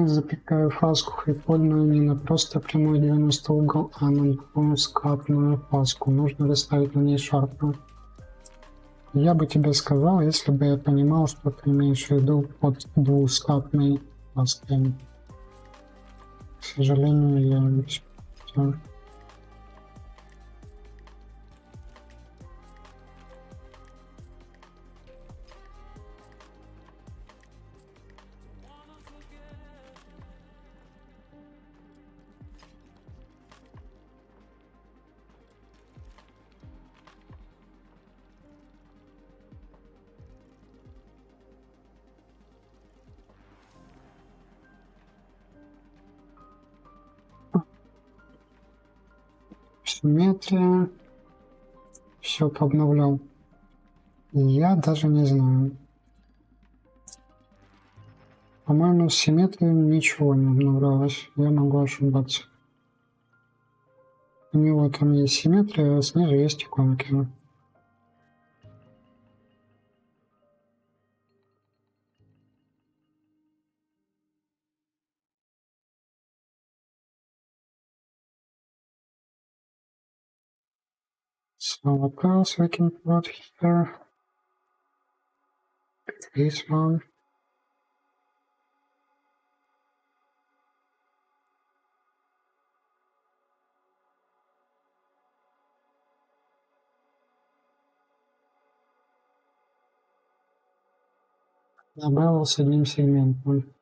Запікаю фаску прикольную не на просто прямой 90 угол, а на скатную фаску. Нужно выставить на ней шарпную. Я бы тебе сказал, если бы я понимал, что ты имеешь в виду под двускатной фаской. К сожалению, я все. Симметрия. Все пообновлял. Я даже не знаю. По-моему, с симметрией ничего не обновлялось. Я могу ошибаться. У него там есть симметрия, а снизу есть иконки. So what else we can put here? This one. Добавил с одним сегментом.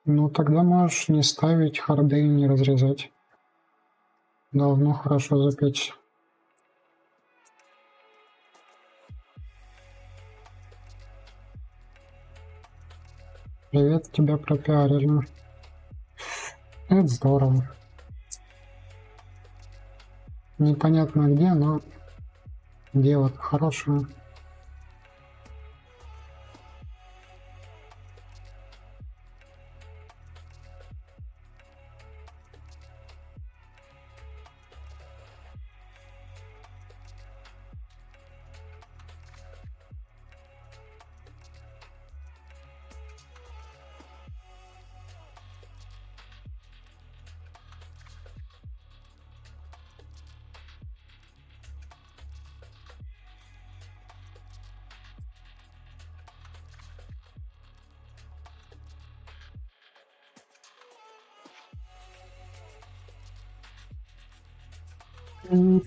Ну тогда можешь не ставить харды и не разрезать. Должно хорошо запечься. Привет, тебя пропиарили. Это здорово. Непонятно где, но дело хорошее.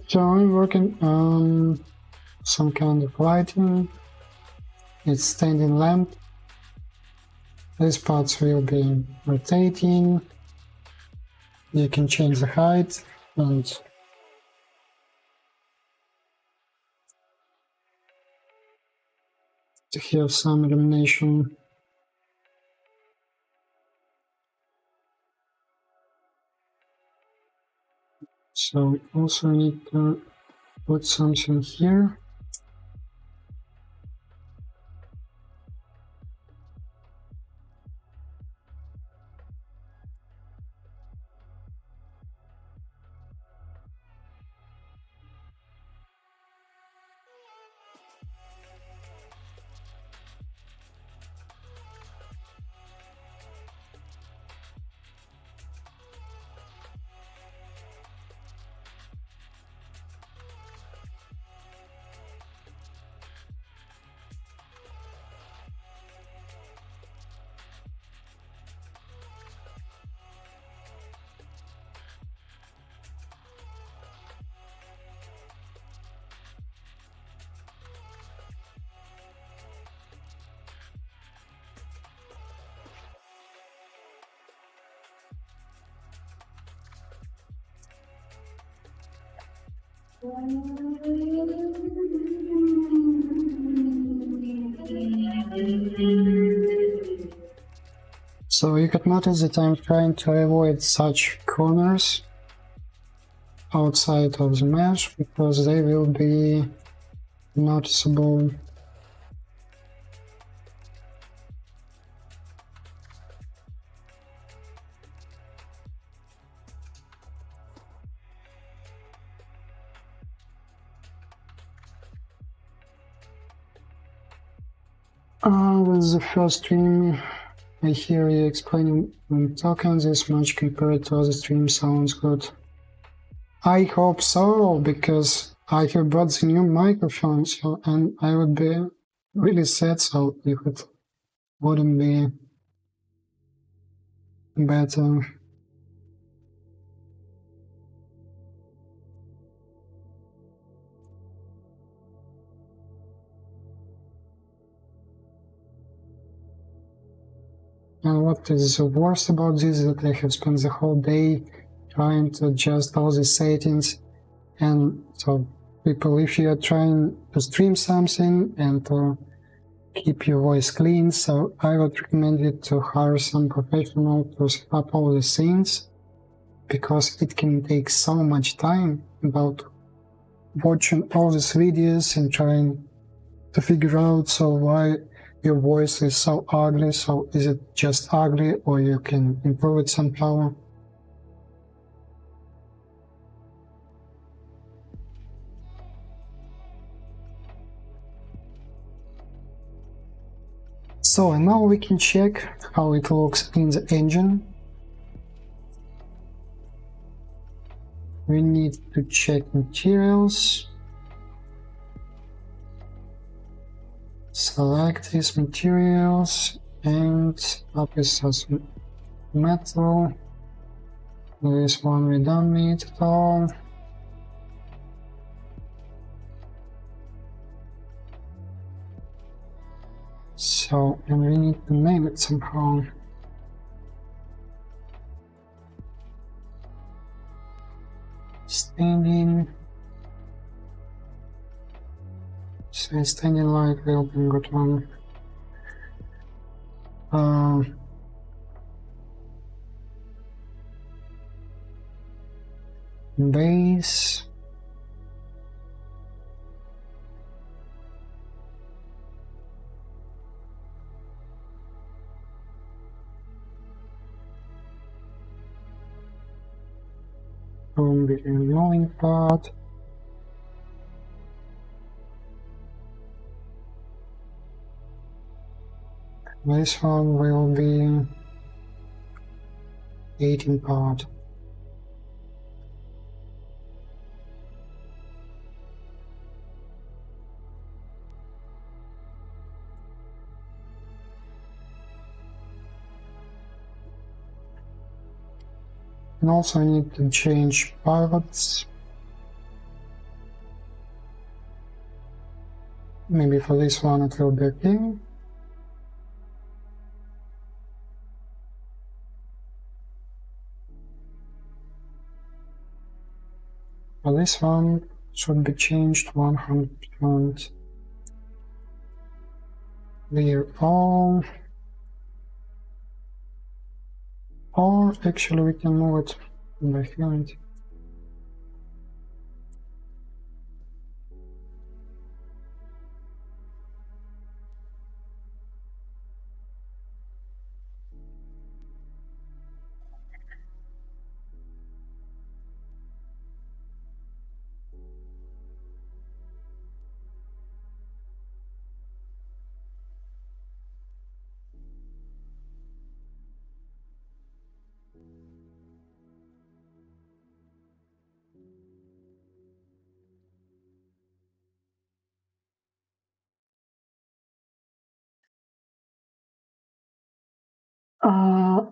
So I'm working on some kind of lighting. It's standing lamp. These parts will be rotating. You can change the height and to have some illumination. So also need to put something here. So you could notice that I'm trying to avoid such corners outside of the mesh because they will be noticeable. With the first stream, I hear you explaining tokens this much compared to other streams. Sounds good. I hope so, because I have bought the new microphone, so, and I would be really sad so if it wouldn't be better. And what is worse about this is that I have spent the whole day trying to adjust all the settings, and so people, if you are trying to stream something and to keep your voice clean, so I would recommend you to hire some professional to set up all the things, because it can take so much time about watching all these videos and trying to figure out so why your voice is so ugly, so is it just ugly or you can improve it somehow. So and now we can check how it looks in the engine. We need to check materials. Select these materials and up is as metal. This one we don't need at all. So, and we need to name it somehow. Standing. So standing light will be good one. Base. From the annoying part. This one will be 18 part. And also I need to change pivots. Maybe for this one it will be okay. For this one should be changed 100%. Clear all. Or actually we can move it by field.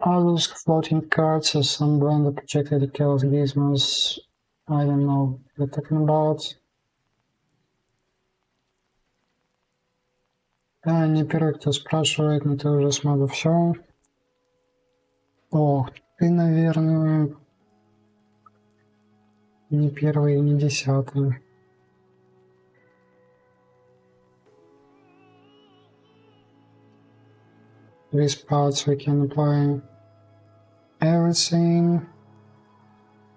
All those floating cards or some blender projected decals, gizmos, I don't know what you're talking about. Не первый, кто спрашивает, но ты уже смотрю все. О, ты, наверное, не первый и не десятый. These parts we can apply everything,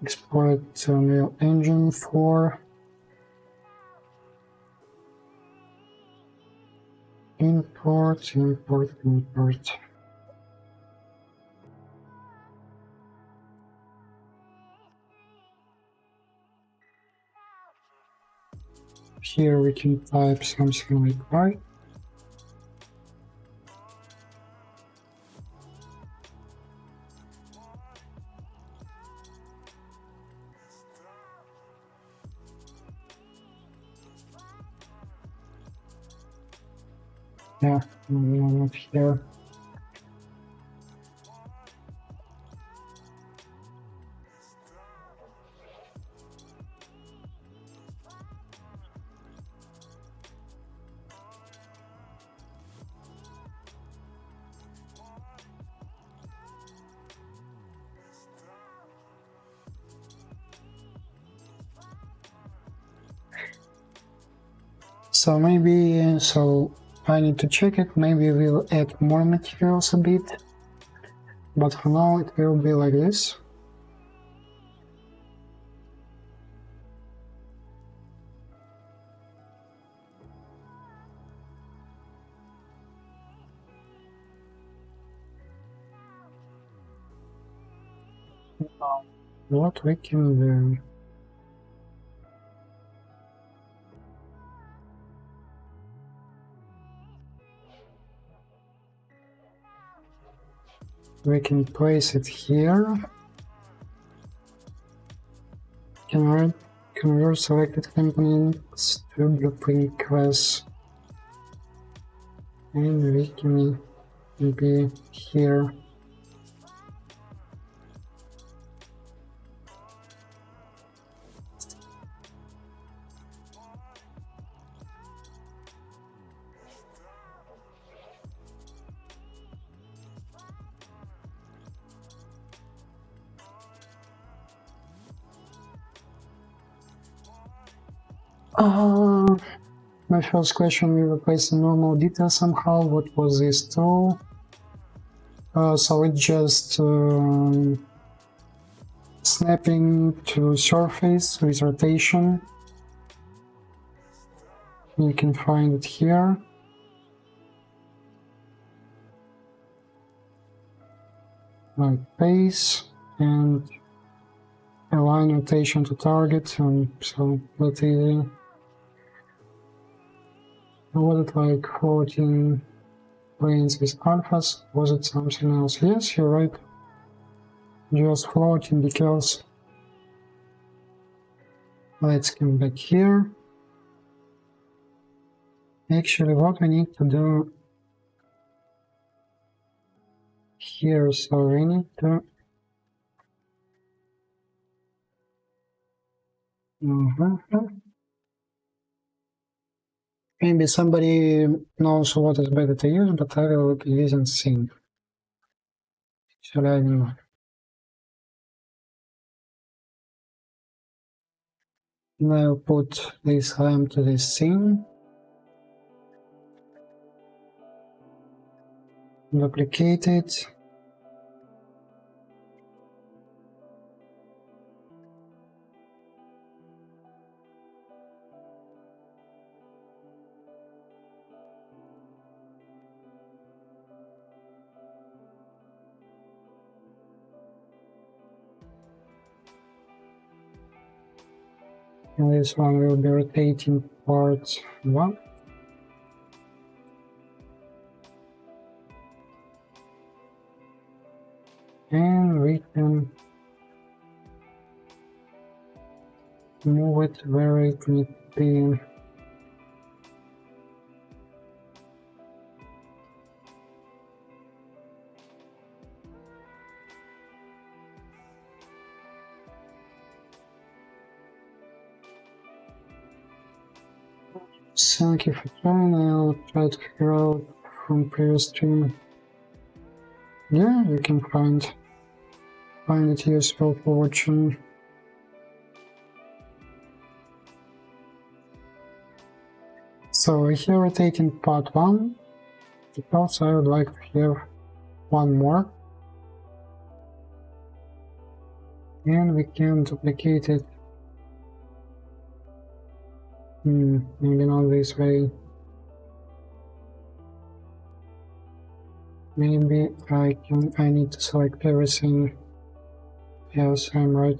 export it to Unreal Engine 4, import. Here we can type something like right. Yeah, no, not here. So maybe, I need to check it, maybe we'll add more materials a bit, but for now it will be like this. What we can do? We can place it here. Convert selected components to blueprint class. And we can be here. My first question, we replaced the normal detail somehow. What was this tool? So it's just snapping to surface with rotation. You can find it here. Like base and align rotation to target, so that's easy. Was it like 14 planes with alphas? Was it something else? Yes, you're right. Just floating decals. Let's come back here. Actually, what we need to do here, so we need to maybe somebody knows what is better to use, but I will be using Sync. Actually, I don't know. And I'll put this lamp to this scene. Duplicate it. And this one will be rotating part 1. And we can move it where it needs to be. Thank you for trying. I'll try to figure out from previous stream. Yeah, you can find it useful for watching. So here we're taking part 1, because I would like to have one more. And we can duplicate it. Maybe not this way. Maybe I need to select everything. Yes, I'm right.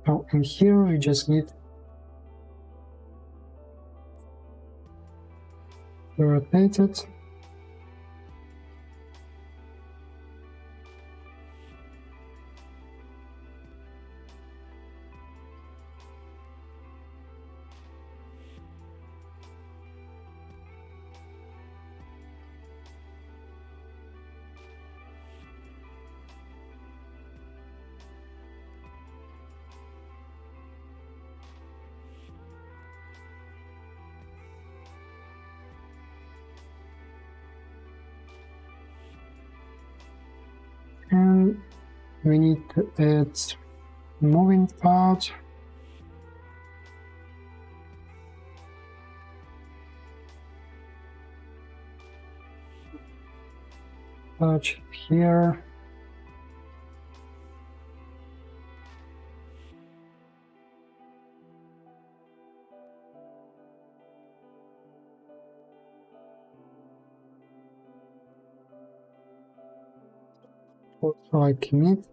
Oh, and here we just need to rotate it. And we need to add moving part. Touch it here. Like it.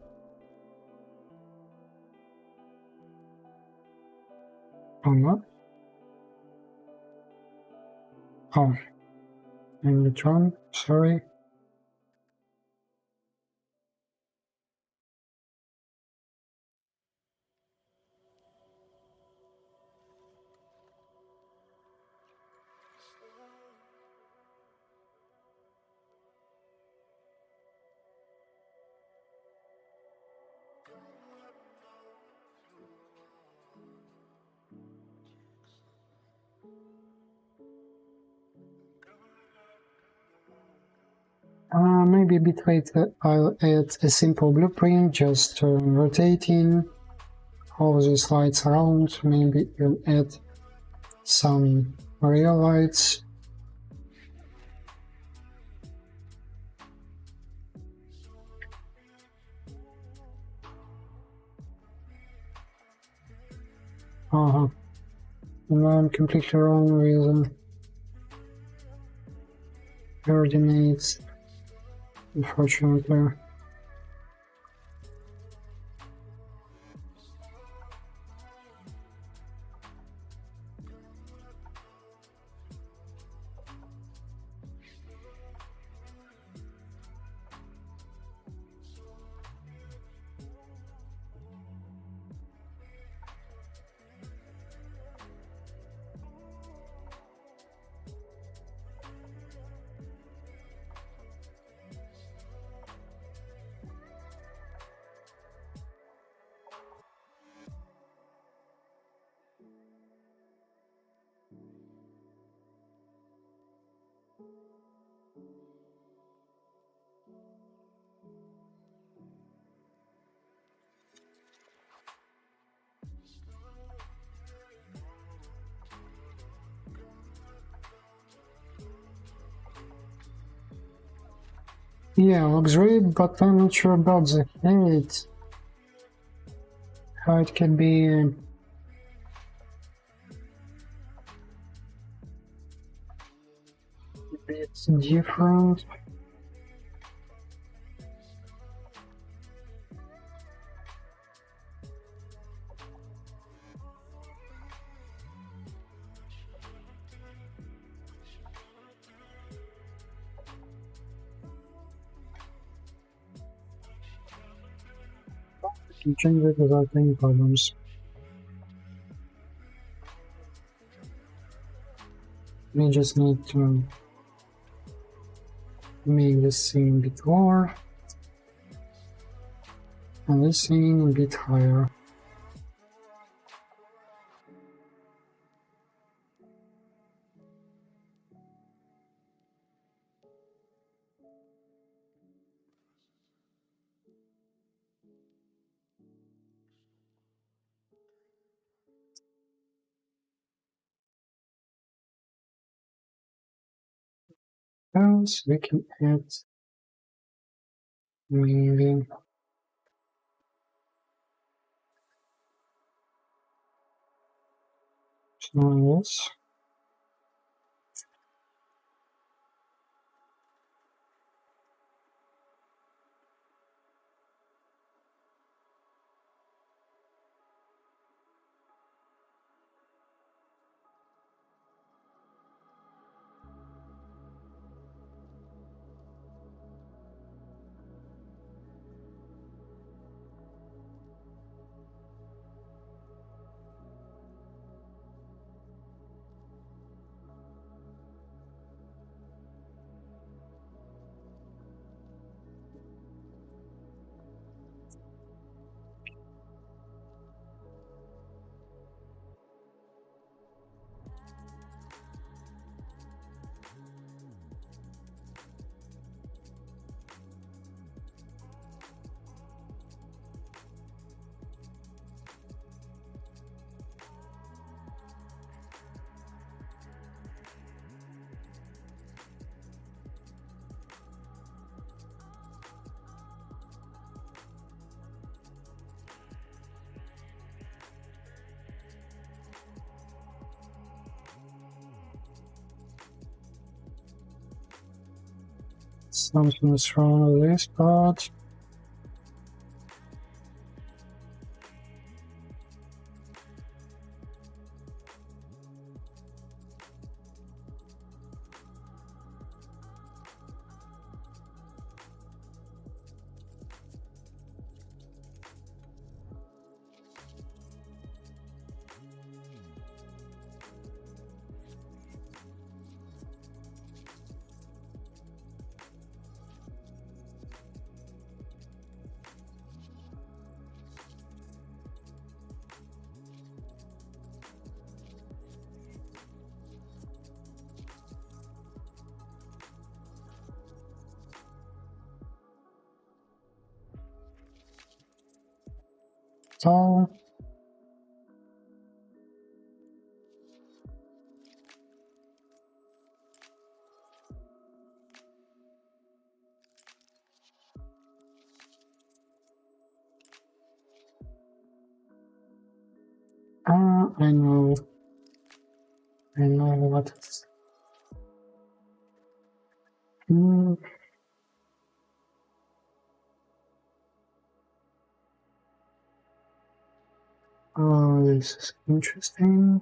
Oh no. Oh, in return, sorry. Maybe a bit later I'll add a simple blueprint, just rotating all these lights around. Maybe we'll add some real lights. No, I'm completely wrong with coordinates, unfortunately. Yeah, looks great, but I'm not sure about the head. How it can be a bit different. I can change it without any problems. We just need to make this thing a bit lower and this thing a bit higher. Else we can add maybe this. Something is wrong with this part. tall. I know what it's. Oh, this is interesting.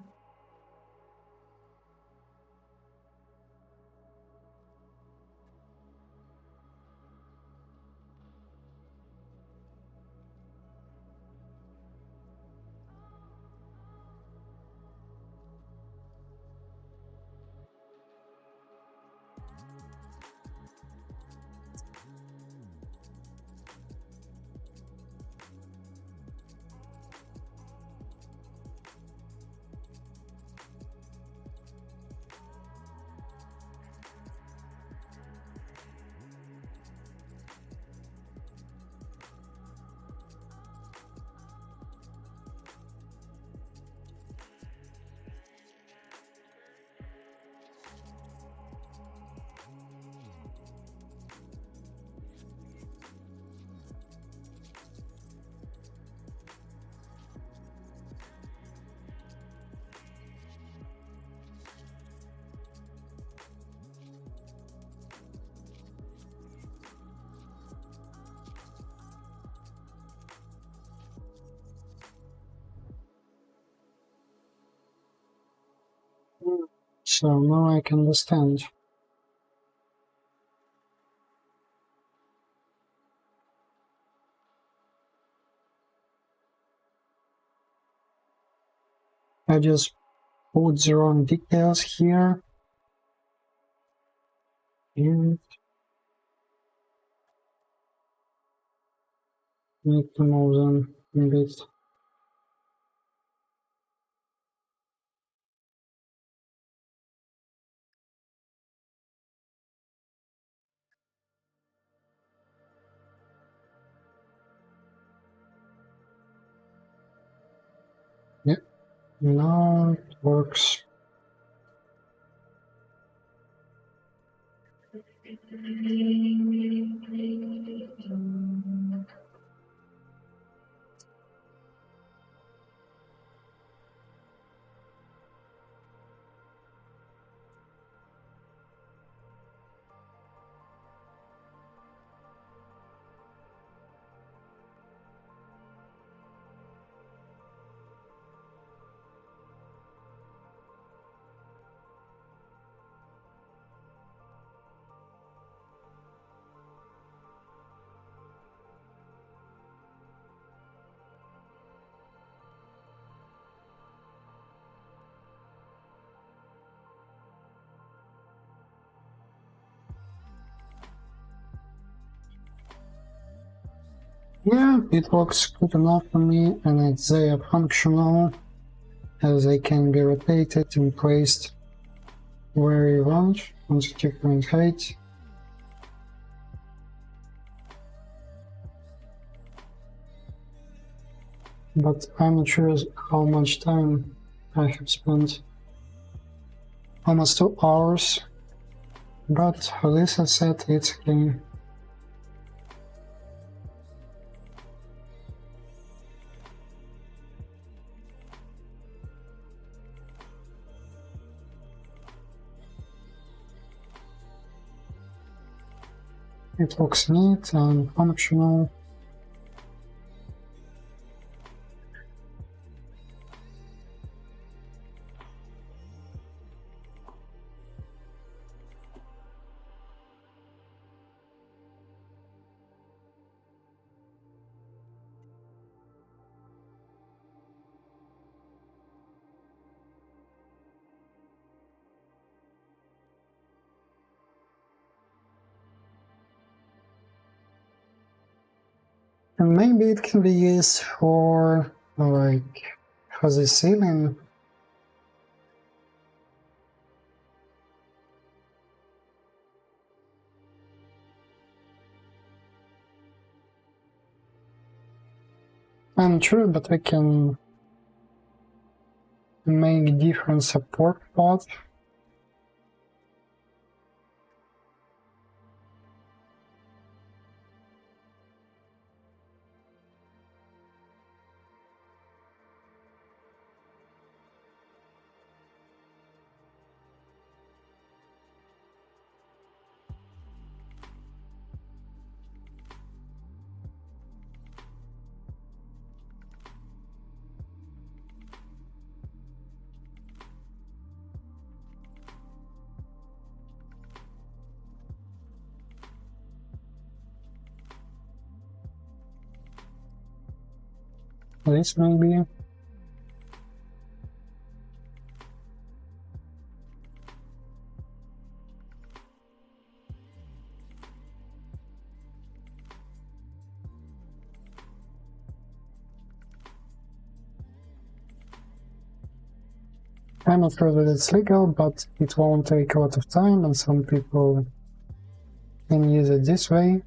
So now I can understand. I just put the wrong details here and need to move them a bit. Yep, now it works. Yeah, it works good enough for me, and it's there functional, as they can be rotated and placed where you want on the different height. But I'm not sure how much time I have spent. Almost 2 hours. But for this set, it's clean. It looks neat and functional. And maybe it can be used for, like, for the ceiling. I'm not sure, but we can make different support pods. This maybe. I'm not sure that it's legal, but it won't take a lot of time, and some people can use it this way,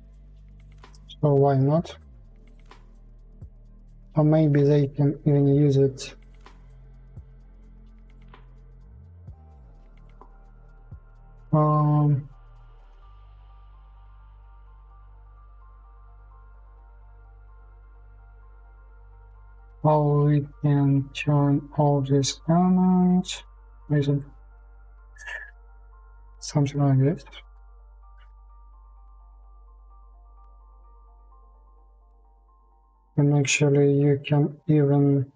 so why not? Or maybe they can even use it how we can turn all these elements, something like this. And actually you can even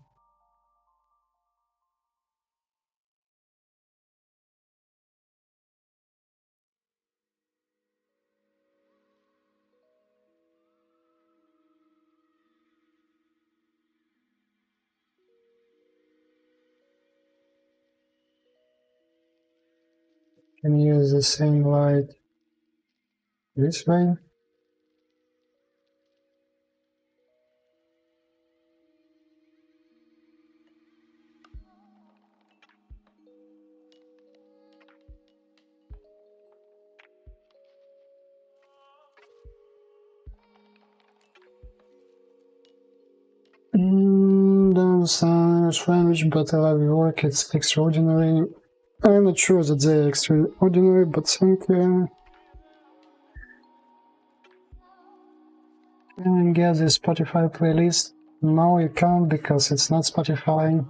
use the same light this way. Don't sound strange, but I love your work, it's extraordinary. I'm not sure that they're extraordinary, but thank you. And get the Spotify playlist. No, you can't because it's not Spotify.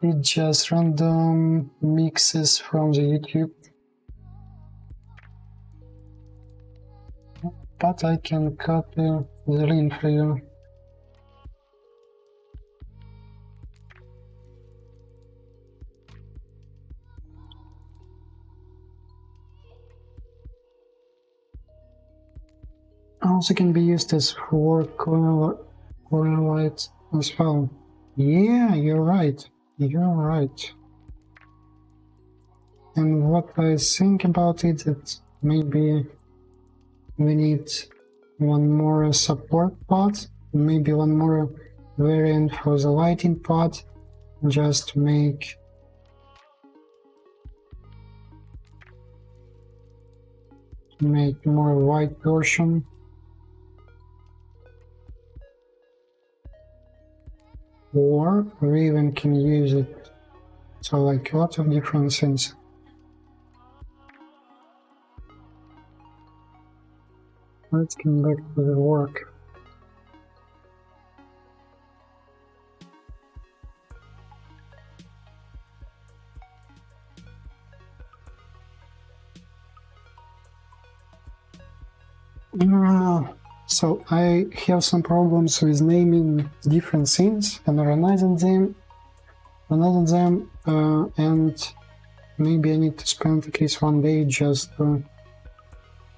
It's just random mixes from the YouTube. But I can copy the link for you. Also can be used as for corner light as well. Yeah, you're right. You're right. And what I think about it, that maybe we need one more support pod, maybe one more variant for the lighting pod, just to make more white version. Or we even can use it, so like lots of different things. Let's come back to the work. So I have some problems with naming different things and organizing them, and maybe I need to spend at least one day just to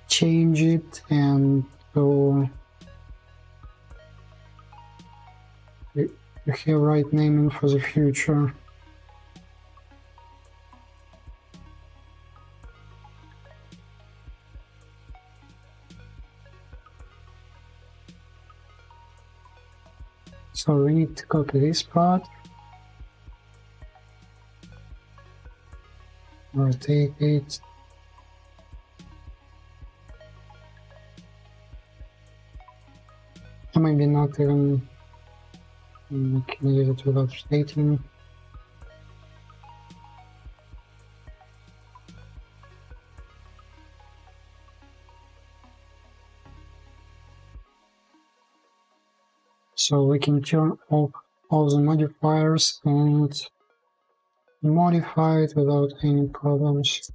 change it and to have right naming for the future. So we need to copy this part, rotate it, or maybe not even We can use it without rotating. So we can turn off all the modifiers and modify it without any problems.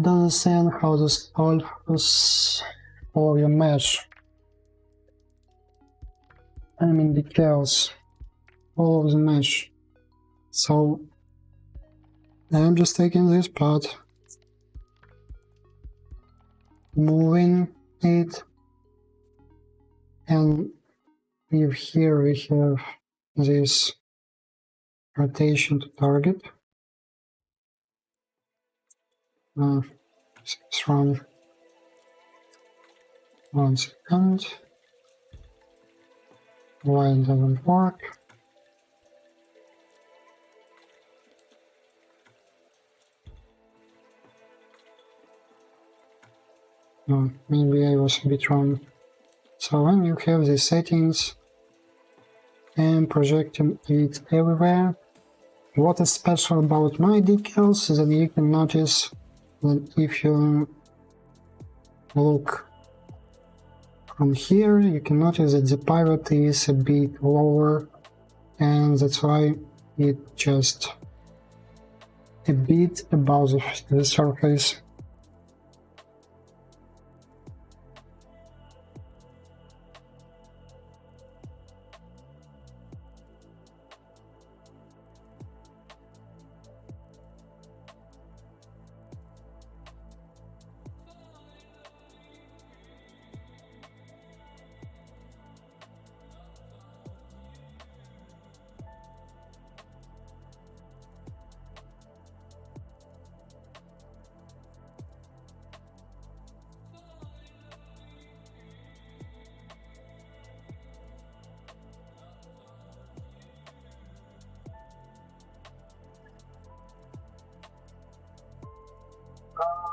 Doesn't understand how this alters for your mesh. I mean decals, all of the mesh. So I'm just taking this part, moving it, and if here we have this rotation to target. It's wrong. 1 second. Why it doesn't work? No, maybe I was a bit wrong. So when you have the settings and projecting it everywhere, what is special about my decals is that you can notice that if you look from here, you can notice that the pivot is a bit lower, and that's why it just a bit above the surface.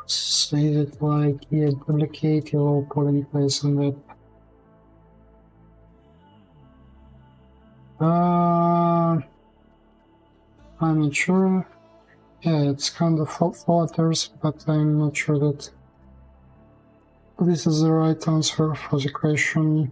So is it like duplicate or polling place on that? I'm not sure. Yeah, it's kind of flutters, but I'm not sure that this is the right answer for the question.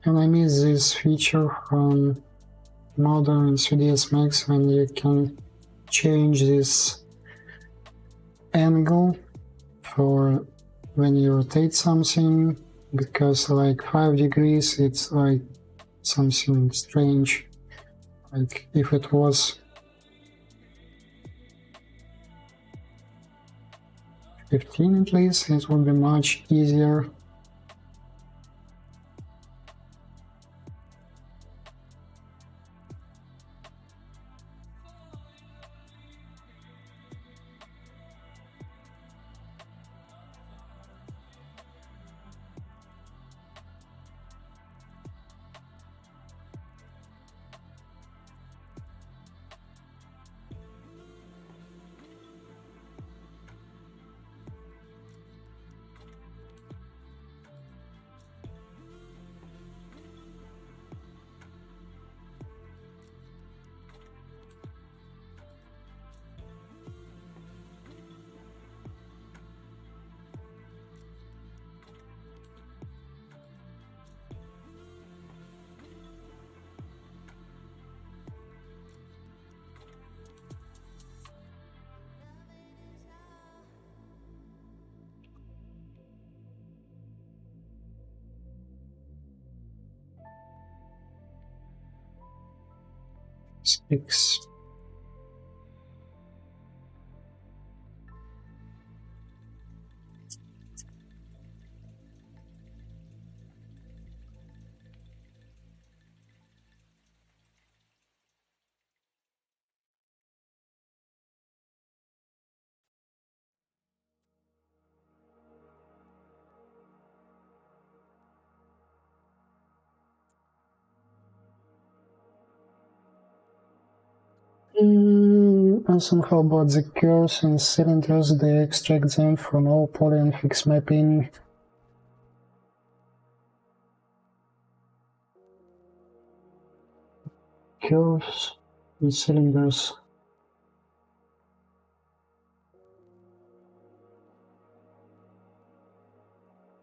And I miss this feature from Modular and 3ds Max when you can change this angle for when you rotate something, because like 5 degrees it's like something strange. Like if it was 15 at least, it would be much easier. 6. And somehow about the curves and cylinders, they extract them from all poly and fixed mapping. Curves and cylinders.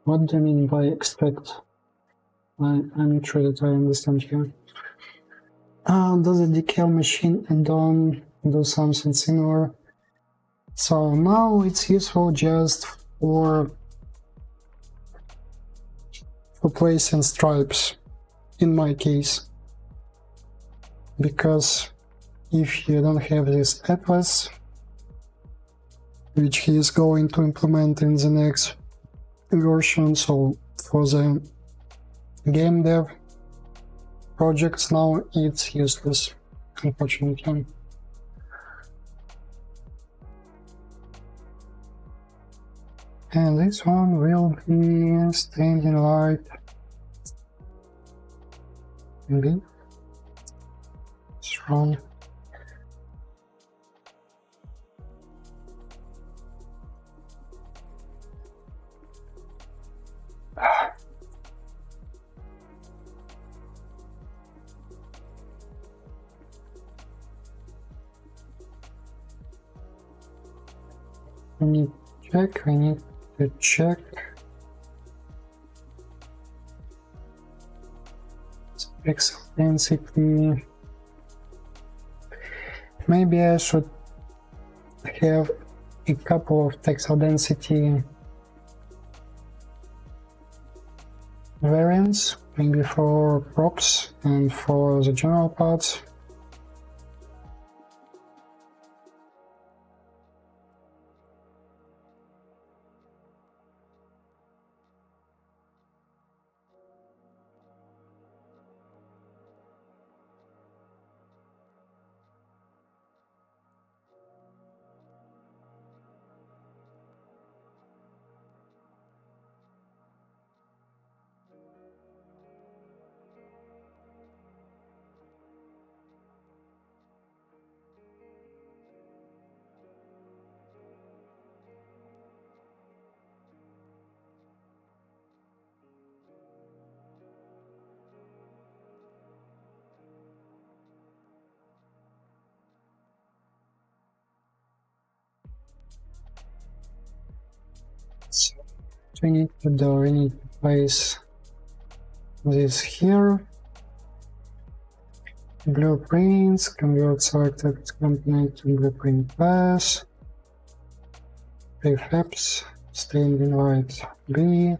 What do you mean by extract? I'm not sure that I understand here. Does the Decal machine add-on do something similar? So now it's useful just for placing stripes, in my case. Because if you don't have this atlas, which he is going to implement in the next version, so for the game dev projects now it's useless, unfortunately. And this one will be standing light. Maybe it's wrong. I need to check. Pixel density. Maybe I should have a couple of pixel density variants, maybe for props and for the general parts. So we need to place this here. Blueprints, convert selected component to blueprint class. Prefabs, standing light B.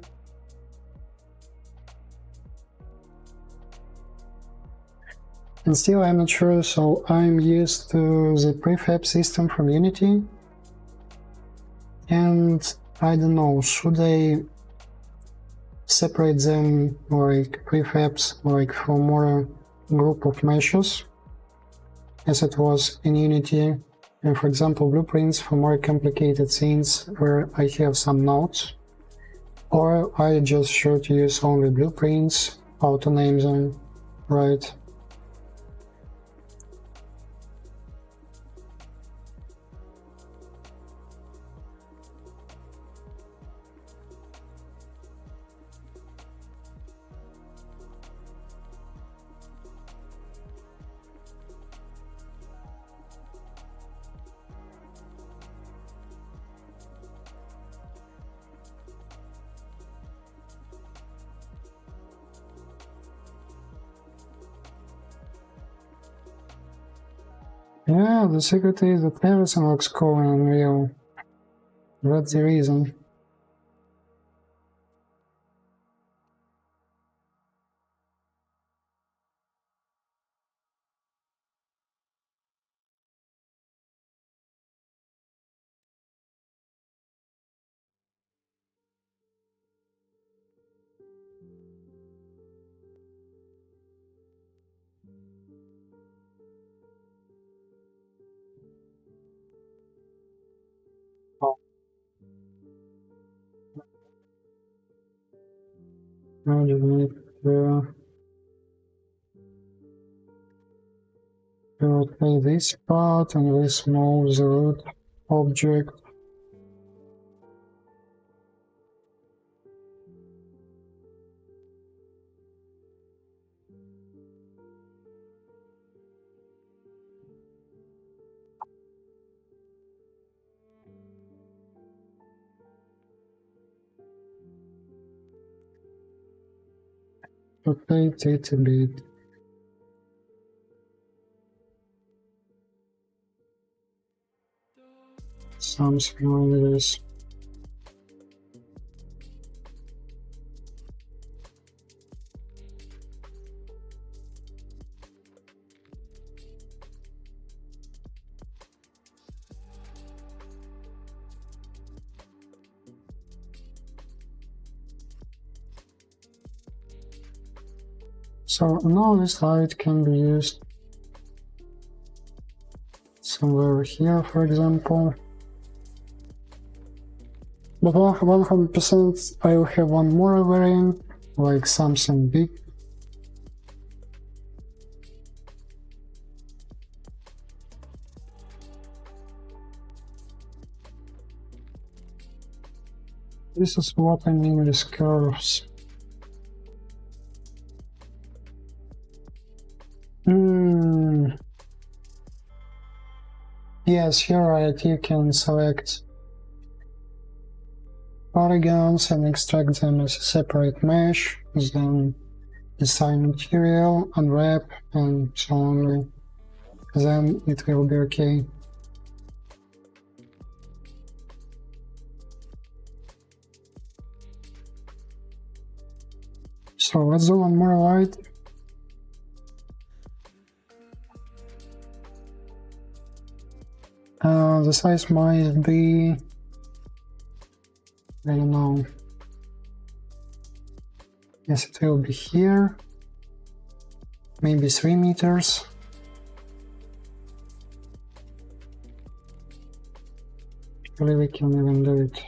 And still I'm not sure, so I'm used to the prefab system from Unity. And I don't know, should I separate them like prefabs like for more group of meshes as it was in Unity, and for example blueprints for more complicated scenes where I have some nodes, or I just should use only blueprints, how to name them, right? Yeah, the secret is that everything looks cool and unreal. That's the reason. Now you need to rotate this part and this moves the root object. Rotate it a bit. Something like this. So now this light can be used somewhere here, for example. But 100% I will have one more variant, like something big. This is what I mean with curves. Yes, here right, you can select polygons and extract them as a separate mesh, then assign material, unwrap, and so on. Then it will be okay. So let's do one more light. The size might be, I don't know. Yes, it will be here. Maybe 3 meters. Actually, we can even do it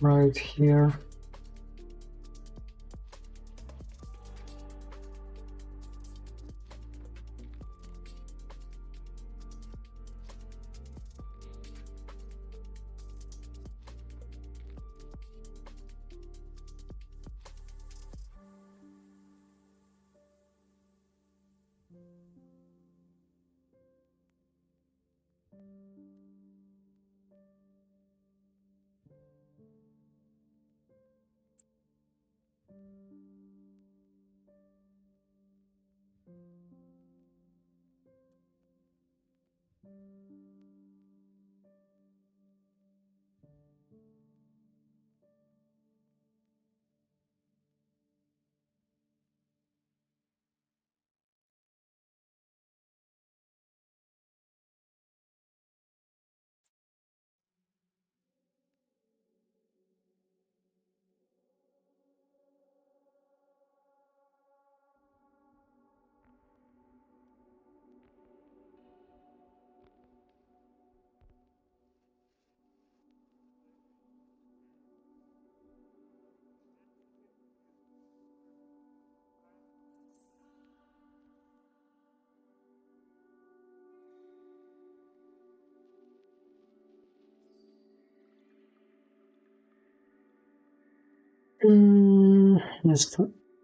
right here.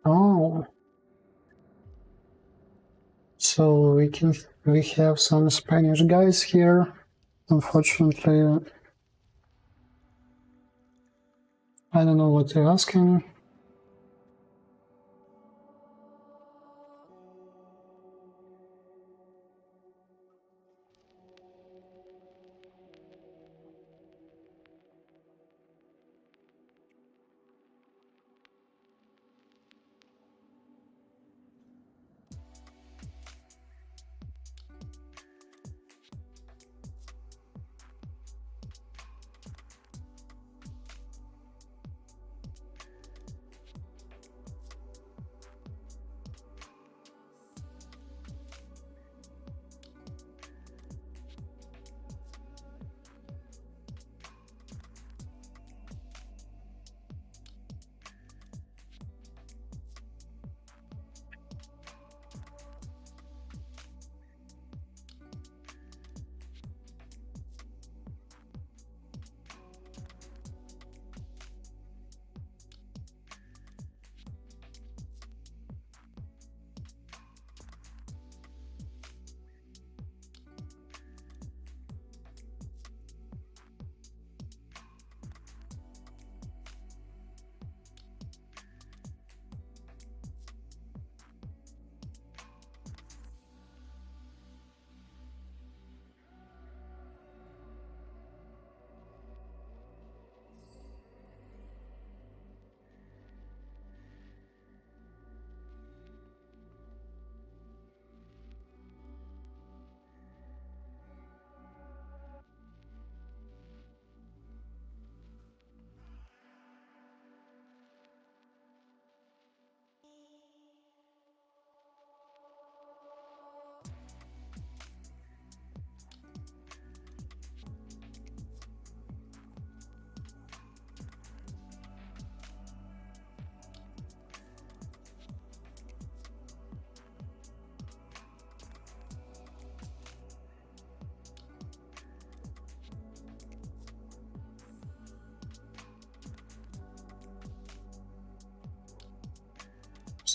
Oh, so we have some Spanish guys here. Unfortunately, I don't know what they're asking.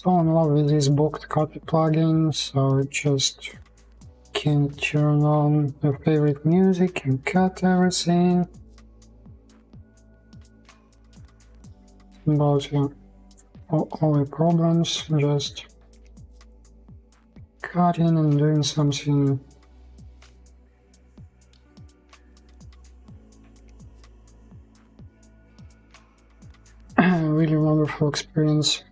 so in love with this boxed copy plugin, so just can turn on your favorite music and cut everything. About all the problems, just cutting and doing something really wonderful experience.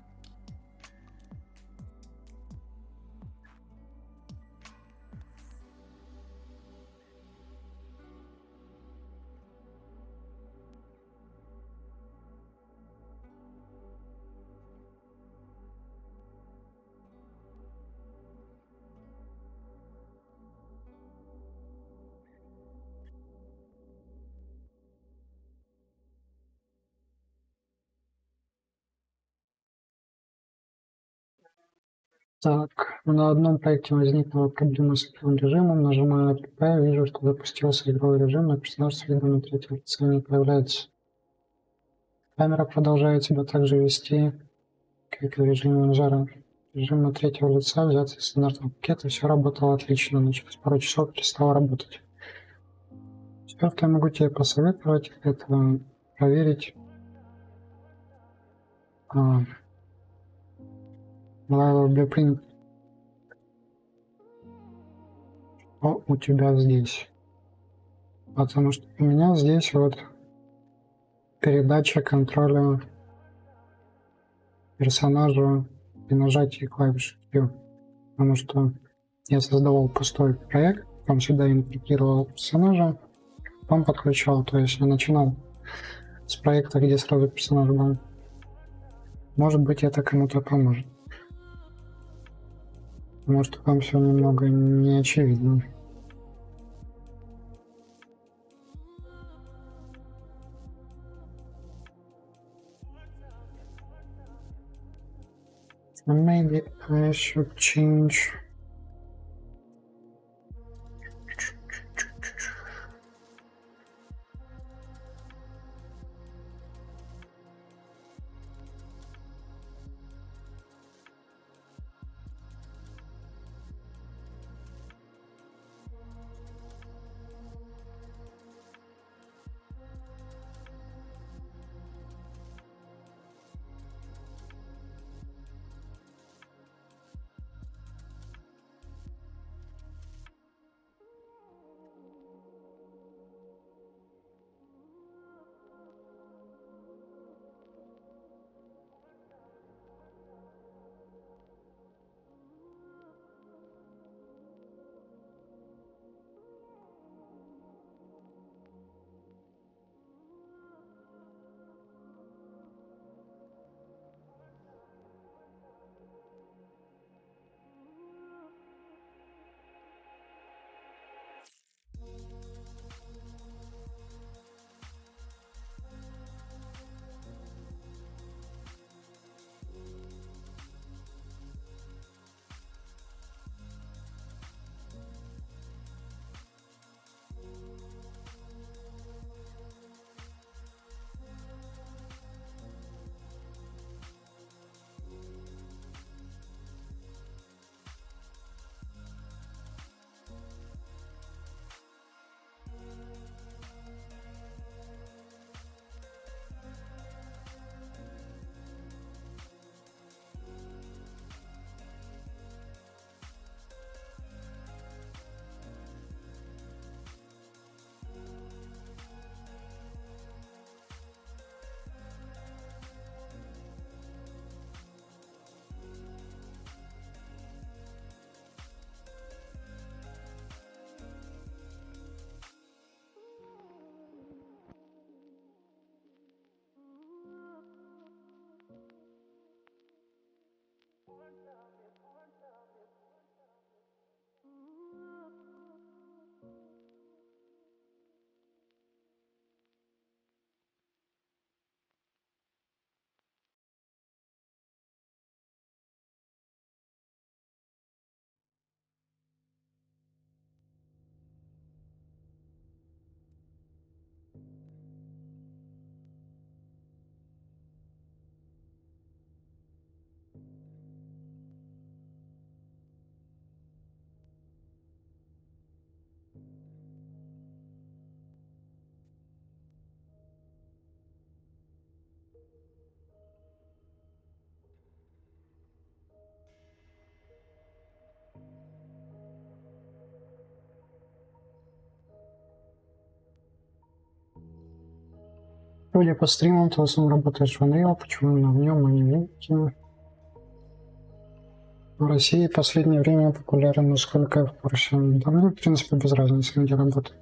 Так, на одном проекте возникла проблема с игровым режимом, нажимаю P, вижу, что запустился игровой режим, но персонаж с видом на третьем лице не появляется. Камера продолжает себя также вести, как и в режиме обзора. Режим на третьего лица взят из стандартного пакета, все работало отлично, но через пару часов перестало работать. Все, что я могу тебе посоветовать, это проверить blueprint, что у тебя здесь. Потому что у меня здесь вот передача контроля персонажа при нажатии клавиши Q. Потому что я создавал пустой проект, там сюда интегрировал персонажа, потом подключал, то есть я начинал с проекта, где сразу персонаж был. Может быть, это кому-то поможет. Может, там все немного не очевидно. Maybe I should change. Судя по стримам, ты в основном работаешь в Unreal, почему именно в нем, а не в Unity? В России в последнее время популярен, насколько я в курсе. Да мне, в принципе, без разницы, где работать.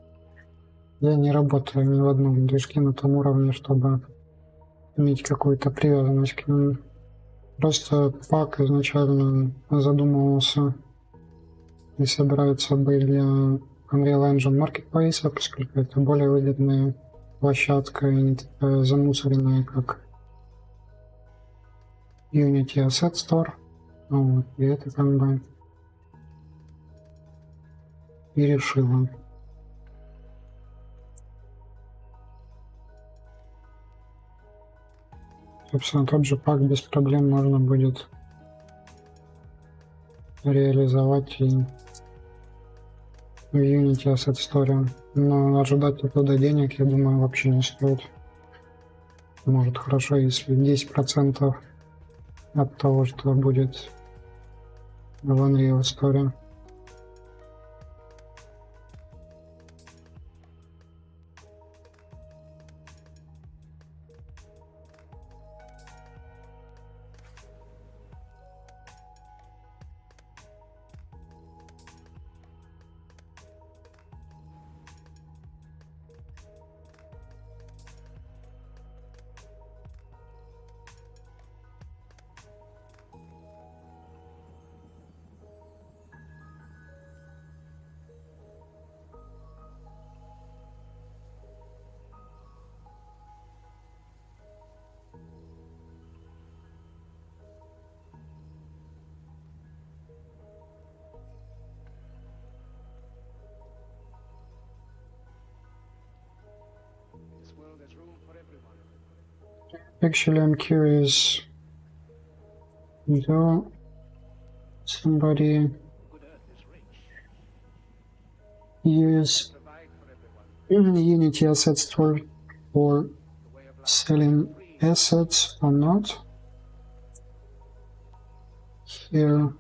Я не работаю ни в одном движке на том уровне, чтобы иметь какую-то привязанность к нему. Просто пак изначально задумывался и собирается быть для Unreal Engine Marketplace, поскольку это более выгодная площадка и не такая замусоренная, как Unity Asset Store. Вот, и это как бы и решила. Собственно, тот же пак без проблем можно будет реализовать и в Unity Asset Store. Но ожидать оттуда денег, я думаю, вообще не стоит. Может, хорошо, если 10% от того, что будет в Unreal Store. Actually, I'm curious, do somebody use Unity Asset Store for selling assets or not? Here,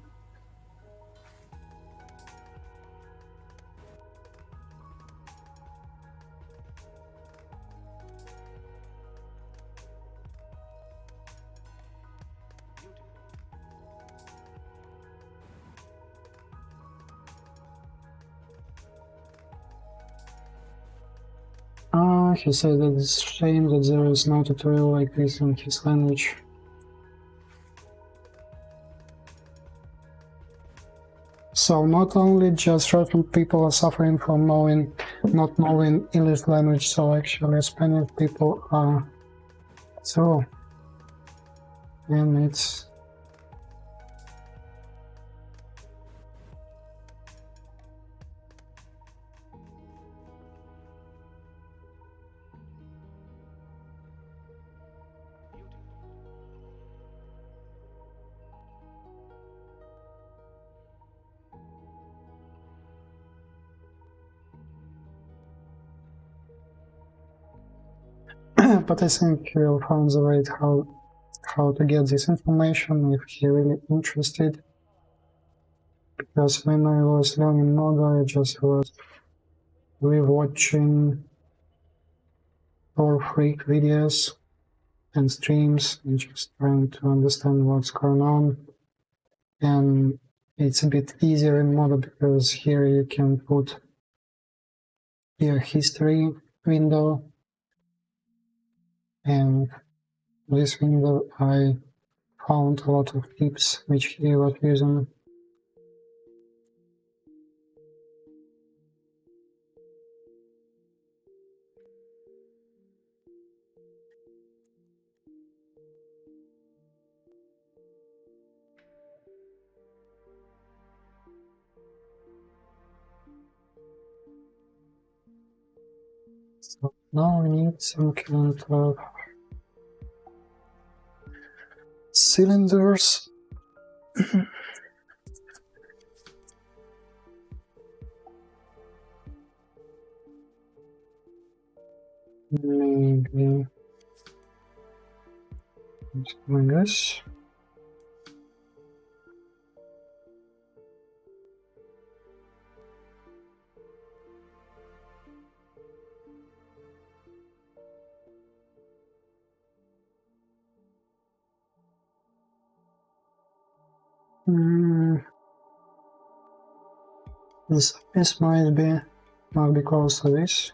he said that it's a shame that there is no tutorial like this in his language. So not only just Russian people are suffering from not knowing English language, so actually Spanish people are too. And it's but I think he will find the way how to get this information if he really interested. Because when I was learning Modular, I just was rewatching all freak videos and streams and just trying to understand what's going on. And it's a bit easier in Modular because here you can put your history window, and this window I found a lot of tips which he was using. So now we need some kind of cylinders. Maybe something like this. This might be close to this.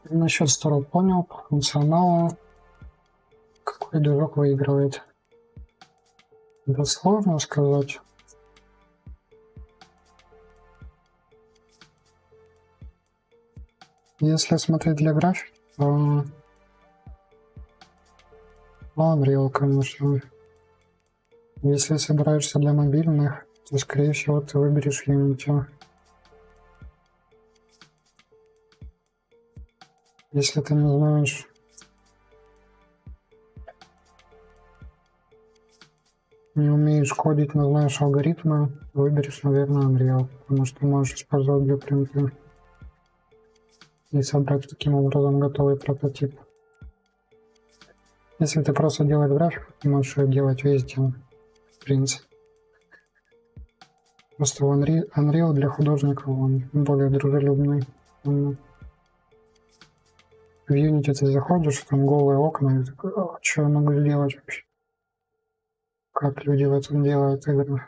Насчет старого понял, по функционалу, какой движок выигрывает. Это сложно сказать. Если смотреть для графики, то Unreal, конечно. Если собираешься для мобильных, то скорее всего ты выберешь Unity. Если ты не знаешь, не умеешь кодить, но знаешь алгоритмы, выберешь, наверное, Unreal, потому что можешь использовать блюпринты и собрать таким образом готовый прототип. Если ты просто делаешь графику, ты можешь ее делать везде, в принципе. Просто Unreal для художников он более дружелюбный. В Unity ты заходишь, там голые окна, и такой, что я могу сделать вообще? Как люди в этом делают игры?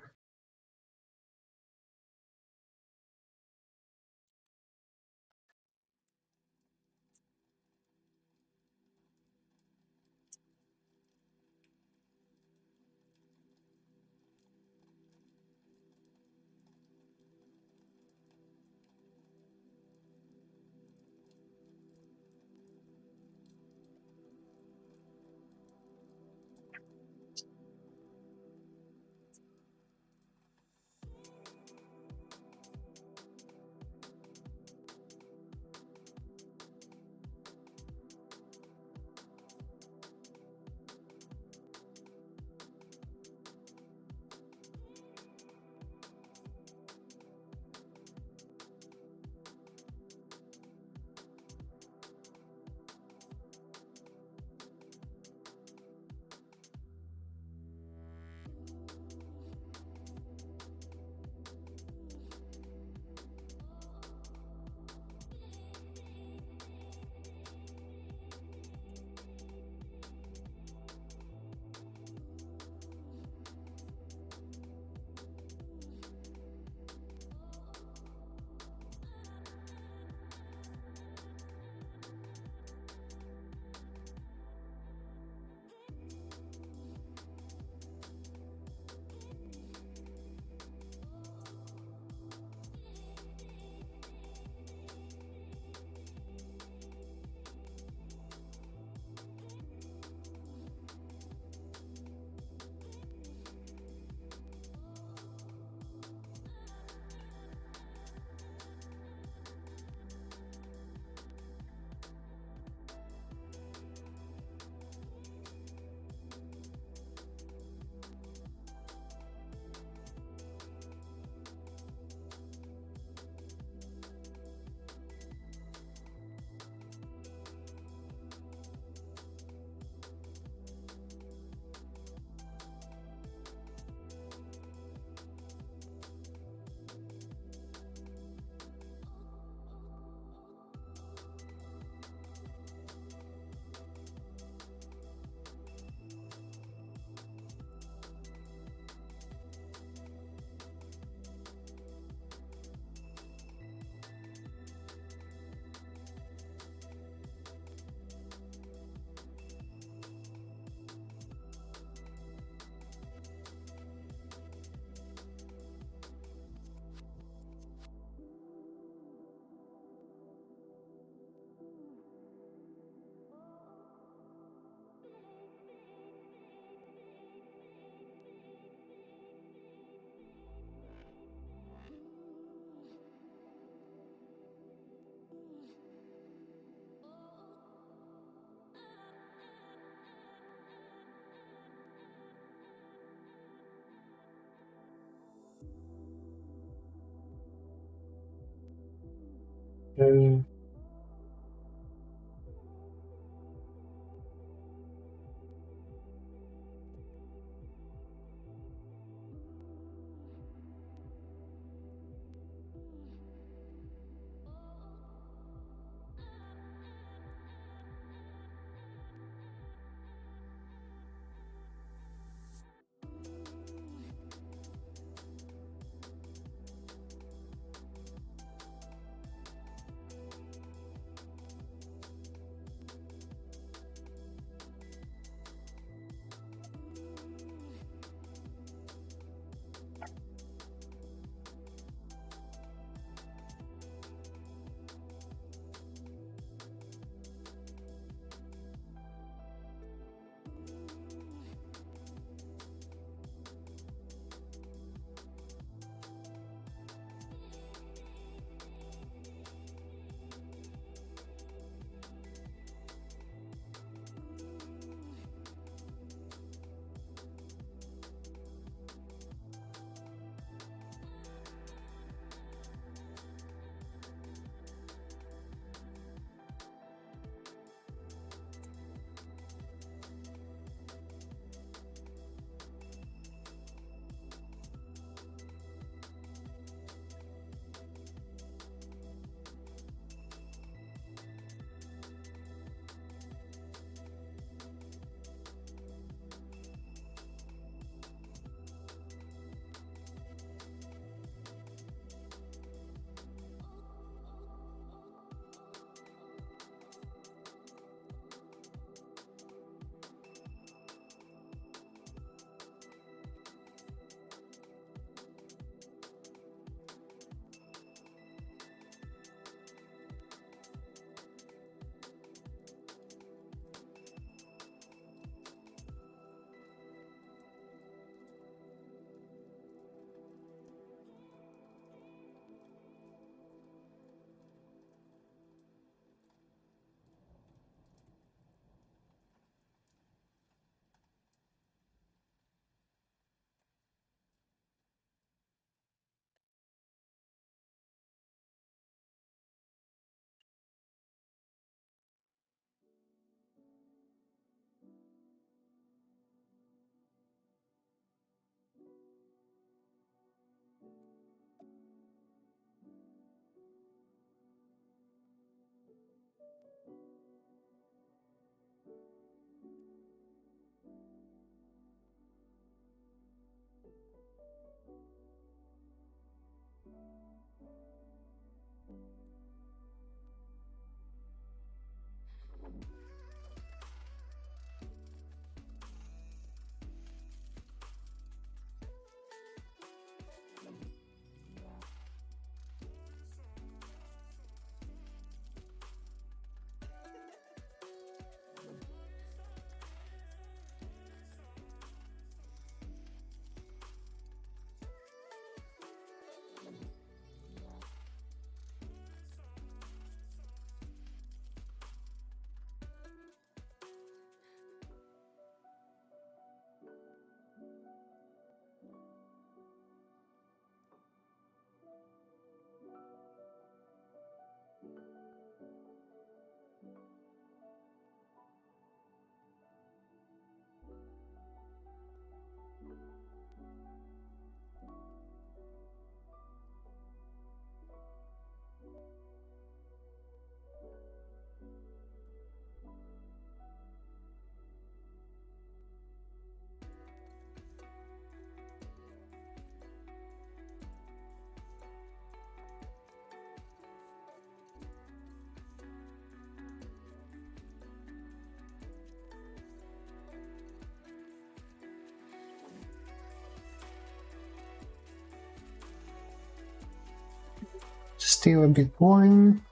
Still a bit boring.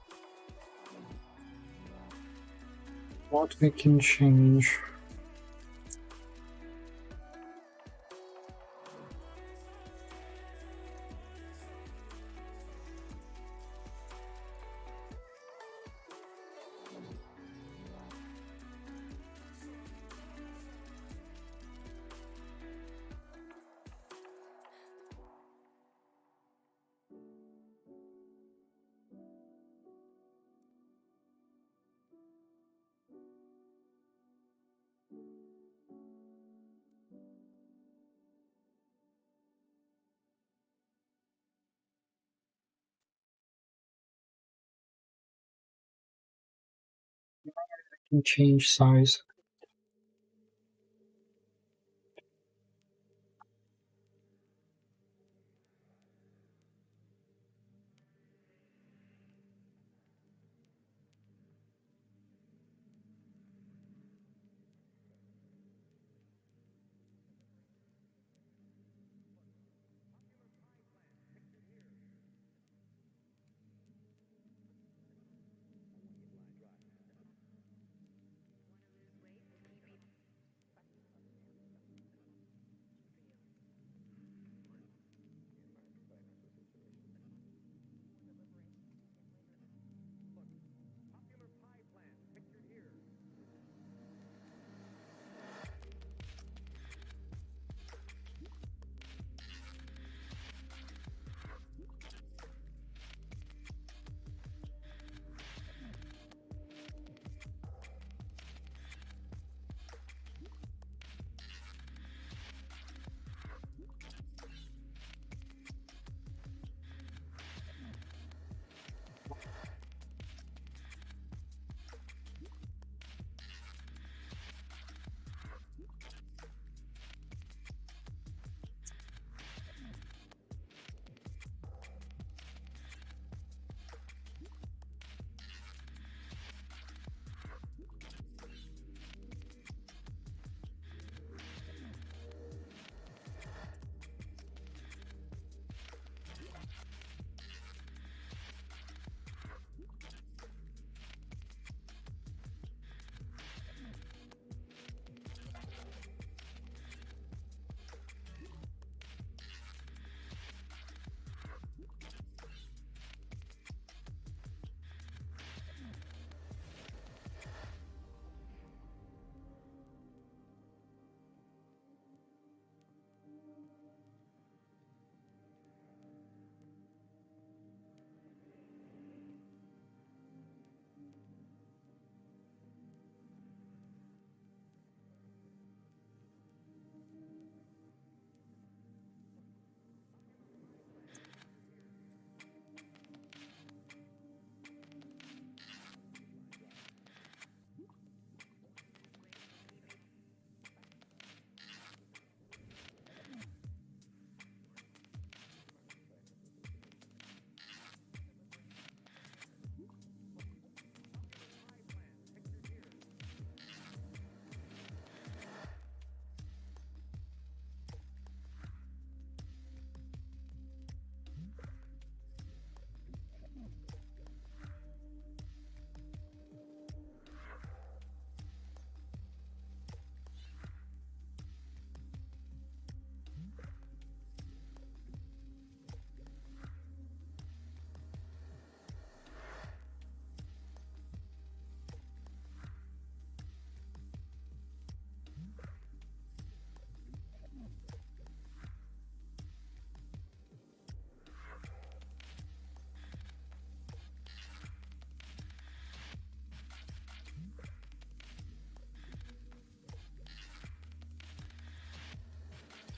What we can change? and change size.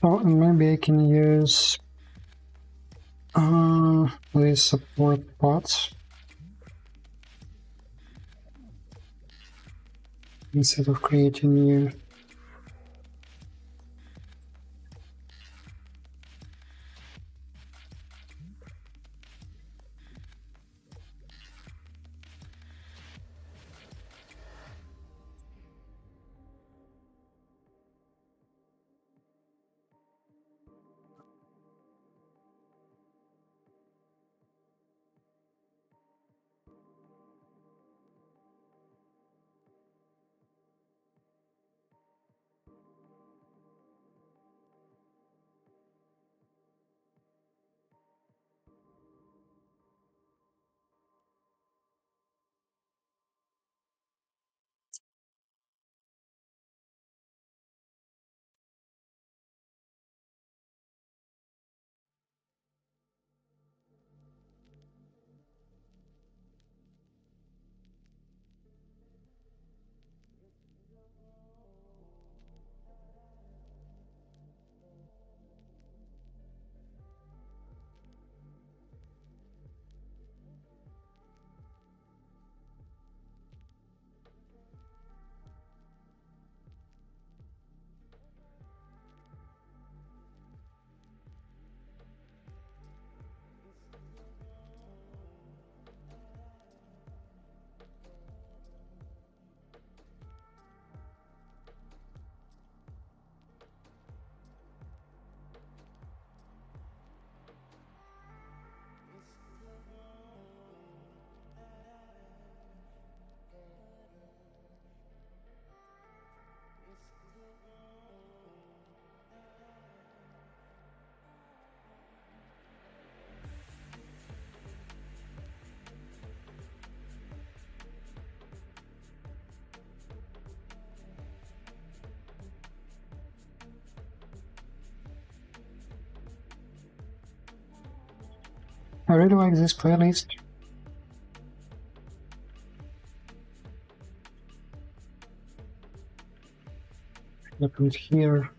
So maybe I can use these support pods instead of creating new. I really like this playlist. I put it here.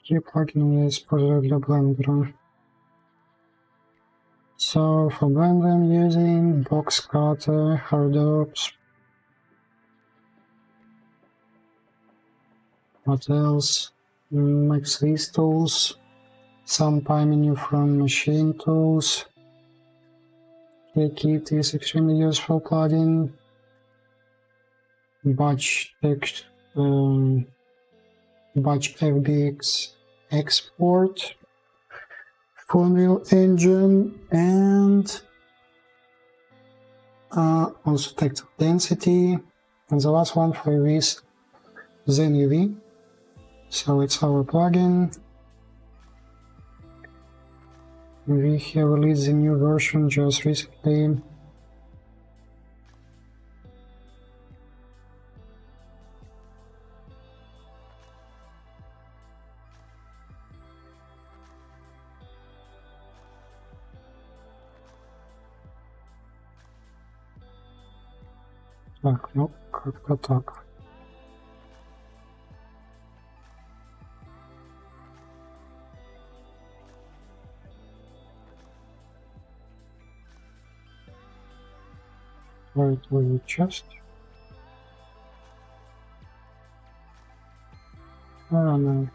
Keep plugging this Procedural blender. So for blender I'm using box cutter, hard ops. What else? Max these tools. Some Pi menu from machine tools. Kit is extremely useful plugin. Batch text, batch FBX export. Unreal Engine and also text density, and the last one for this Zen UV. So it's our plugin. We have released the new version just recently. Так, ну как-то так. Твою часть. Ну.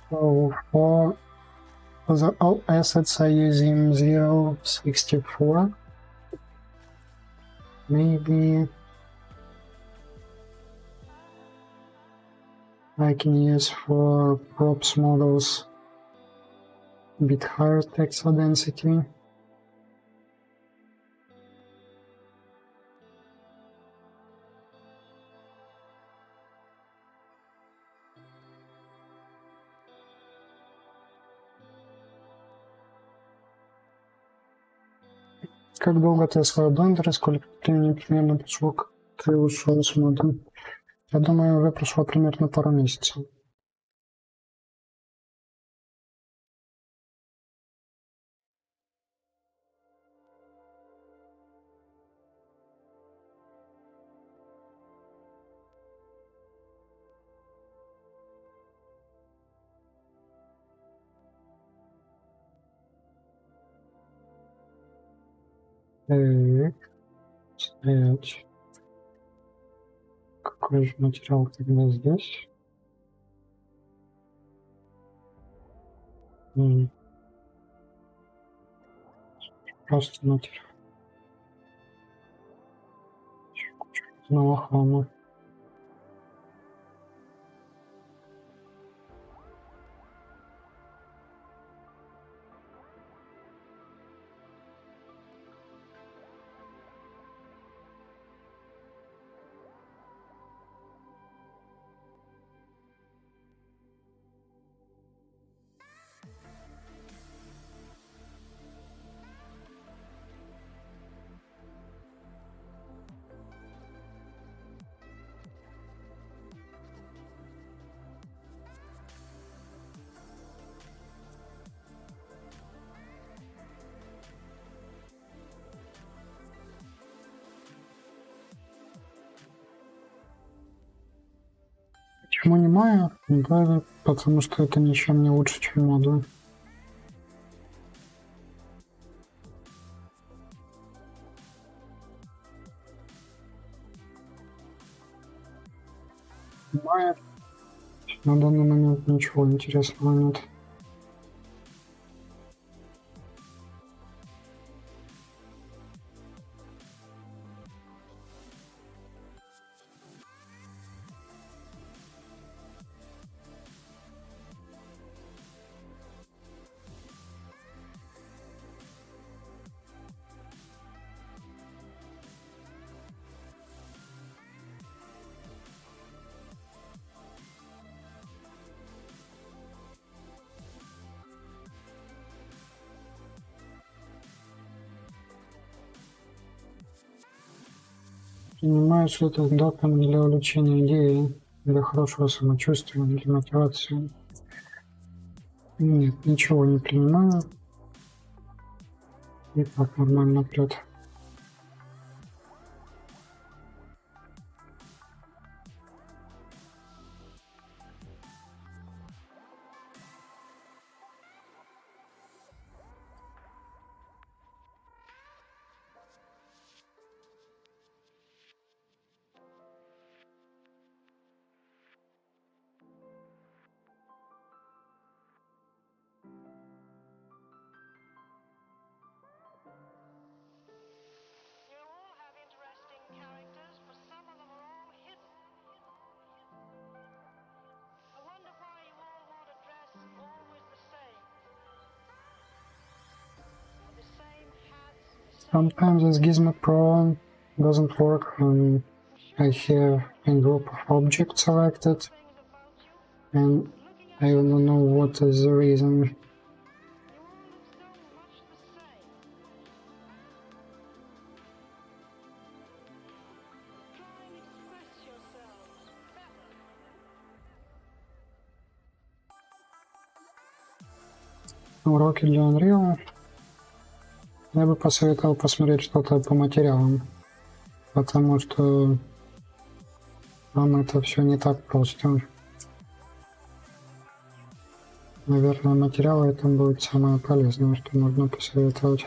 So for the all assets I'm using 0.64. Maybe I can use for props models a bit higher texture density. Как долго ты освоил блендер и сколько времени примерно прошло, как ты ушел с модом? Я думаю, уже прошло примерно пару месяцев. Так, стоять. Какой же материал тогда здесь? Просто материал. Снова хлама. Почему не маю? Да, потому что это ничем не лучше, чем модуль. Мая. На данный момент ничего интересного нет. Понимаю, что это доком для увеличения идеи, для хорошего самочувствия, для мотивации. Нет, ничего не принимаю. И так нормально прет. Sometimes this Gizmo Pro doesn't work when I have a group of objects selected and I don't know what is the reason. Уроки для Unreal. Я бы посоветовал посмотреть что-то по материалам, потому что там это все не так просто. Наверное, материалы это будет самое полезное, что можно посоветовать.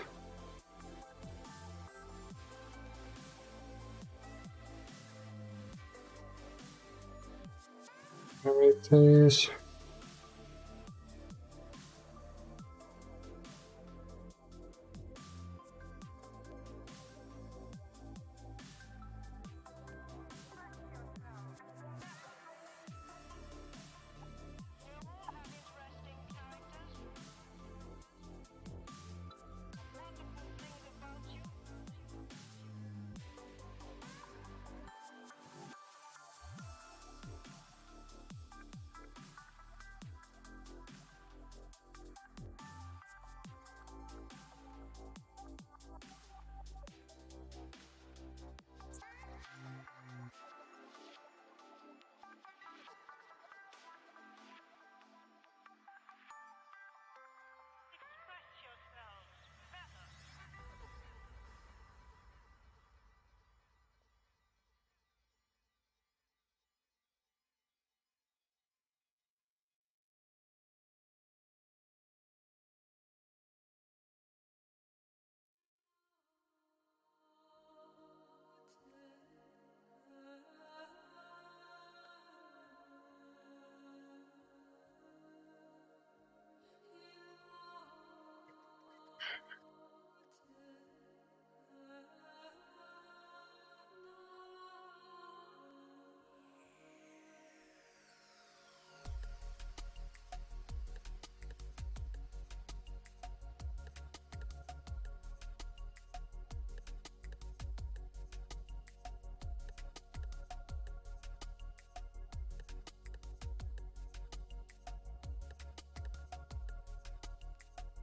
Это есть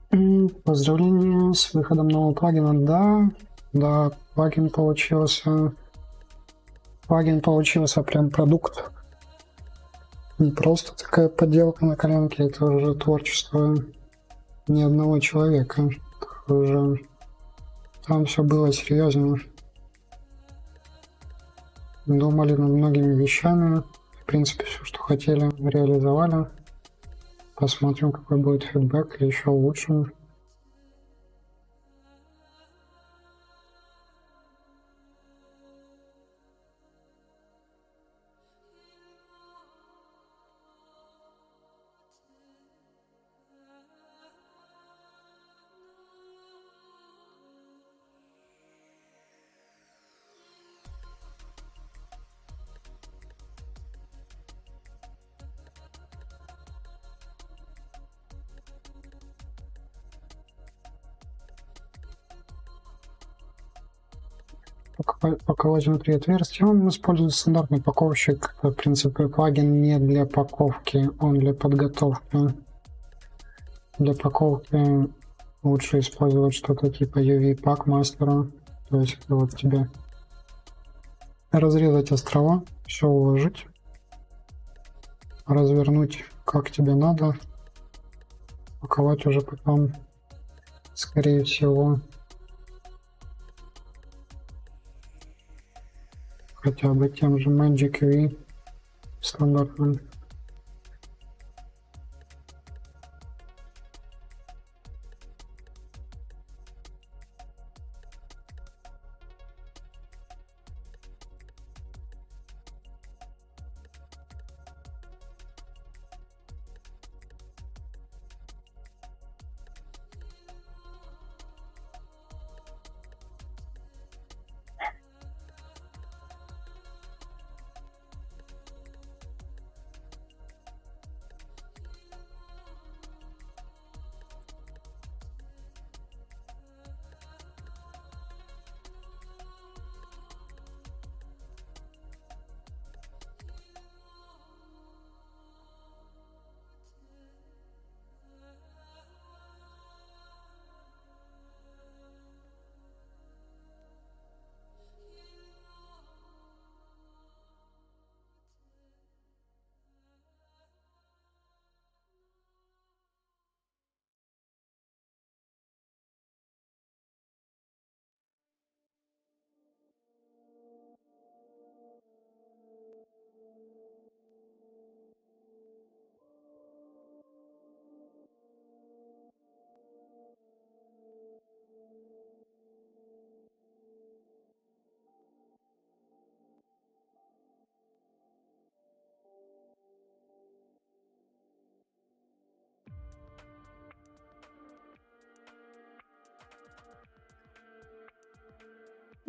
Поздравления с выходом нового плагина. Да, плагин получился прям продукт. Не просто такая поделка на коленке, это уже творчество ни одного человека. Уже там все было серьезно. Думали над многими вещами. В принципе, все, что хотели, реализовали. Посмотрим, какой будет фидбэк, или еще лучше. Паковать внутри отверстия. Он использует стандартный паковщик. В принципе, плагин не для паковки, он для подготовки. Для паковки лучше использовать что-то типа UV Pack Master. То есть это вот тебе разрезать острова, все уложить, развернуть как тебе надо, паковать уже потом, скорее всего, хотя бы тем же Magic UV стандартным.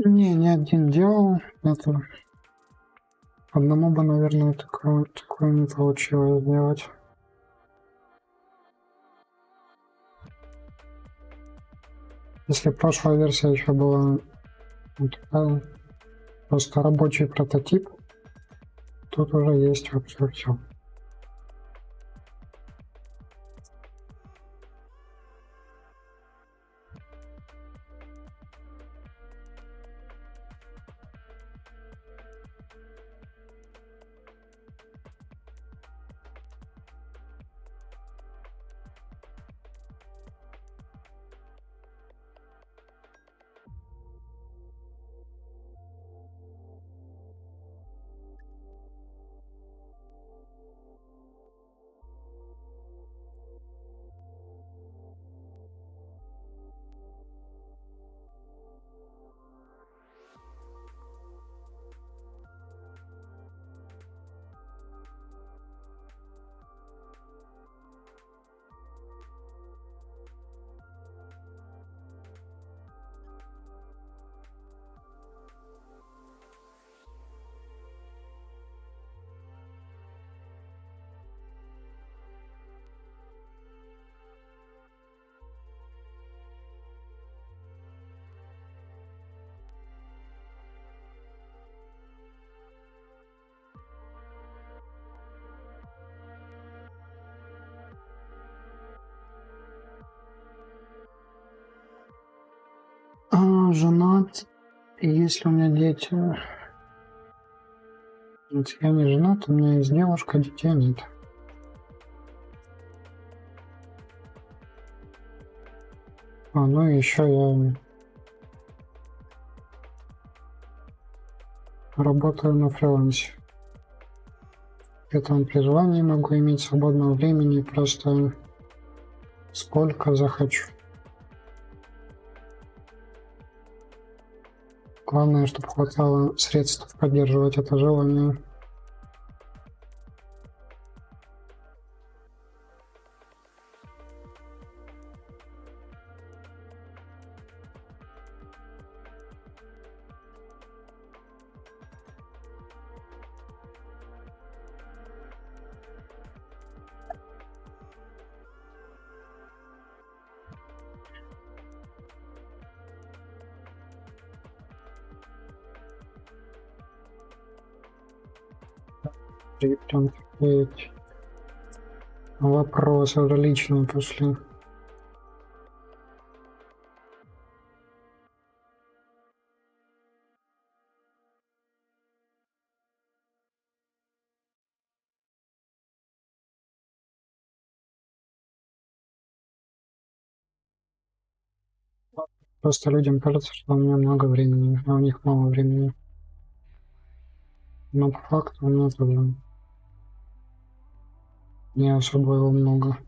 Не один делал. Это одному бы, наверное, такое не получилось сделать. Если прошлая версия еще была вот такая, просто рабочий прототип, тут уже есть вообще все. женат, и если у меня дети... Нет, я не женат, у меня есть девушка, детей нет. Ну и еще я работаю на фрилансе. Поэтому при желании могу иметь свободного времени просто сколько захочу. Главное, чтобы хватало средств поддерживать это желание. Прям такие вопросы уже личные пошли. Просто людям кажется, что у меня много времени, а у них мало времени. Но по факту у меня тоже не особо его много.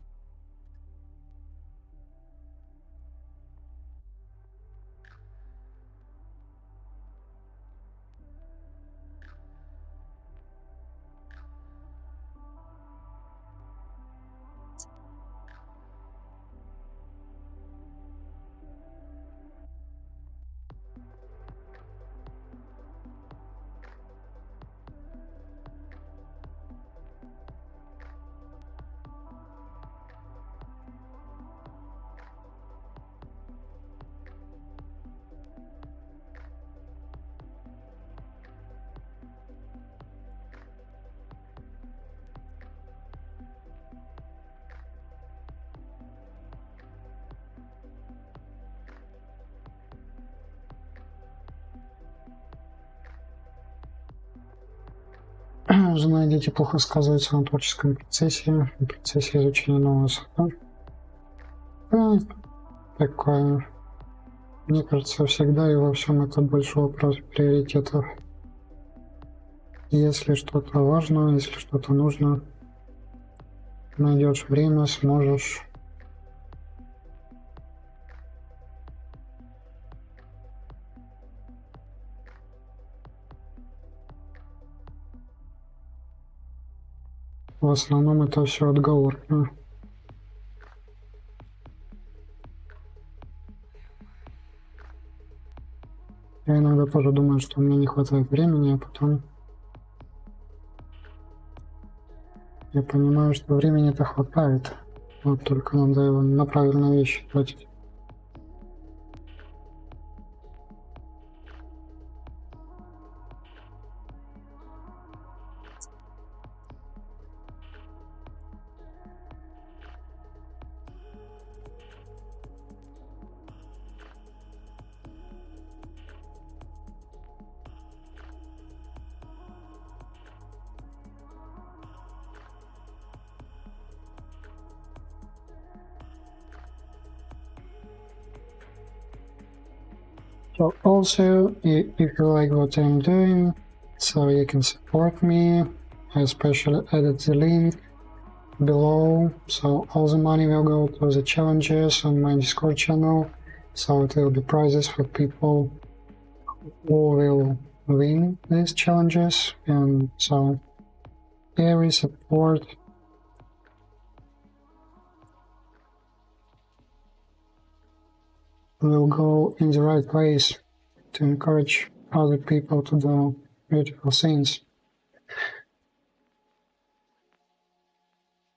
Жена и дети плохо сказываются на творческом процессе, на процессе изучения нового софта. Такое. Мне кажется, всегда и во всем это больше вопрос приоритетов. Если что-то важно, если что-то нужно, найдешь время, сможешь. В основном это все отговорки. Я иногда тоже думаю, что мне не хватает времени, а потом я понимаю, что времени-то хватает. Вот только надо его на правильные вещи тратить. So also, if you like what I'm doing, so you can support me. I especially added the link below, so all the money will go to the challenges on my Discord channel. So it will be prizes for people who will win these challenges, and so every support will go in the right place to encourage other people to do beautiful things.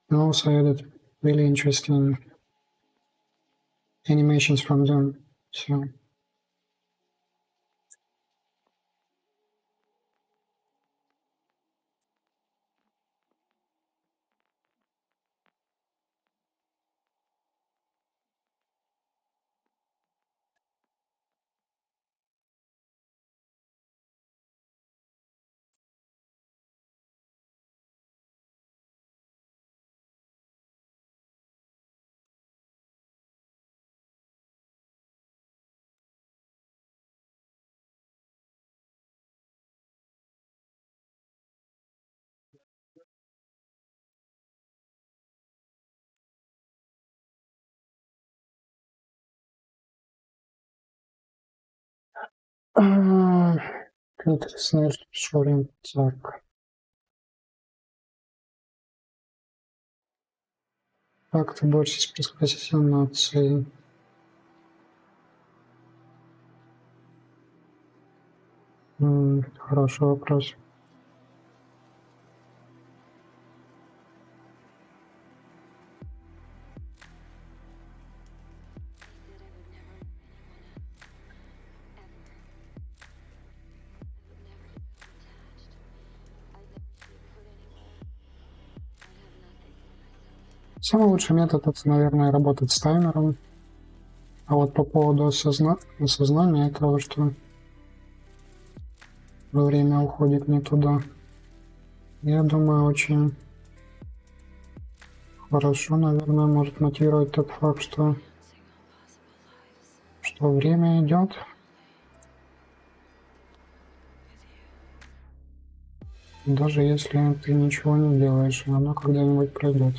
And also added really interesting animations from them. So Шоринг, так. Как ты борешься с прокрастинацией? Хороший вопрос. Самый лучший метод — это, наверное, работать с таймером. А вот по поводу осознания того, что время уходит не туда, я думаю, очень хорошо, наверное, может мотивировать тот факт, что время идет. Даже если ты ничего не делаешь, оно когда-нибудь пройдет.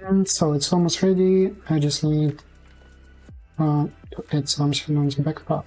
And so it's almost ready. I just need to add something on the back part.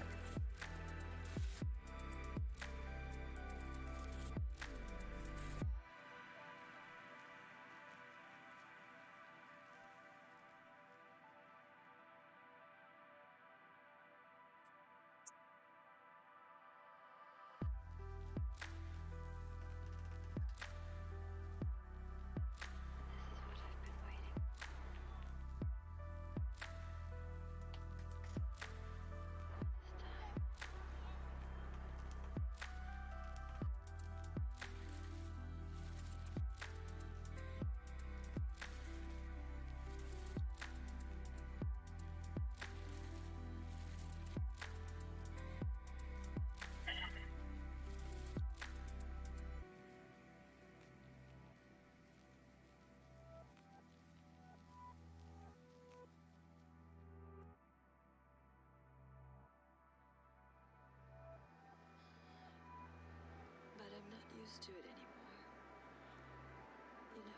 To it anymore. You know,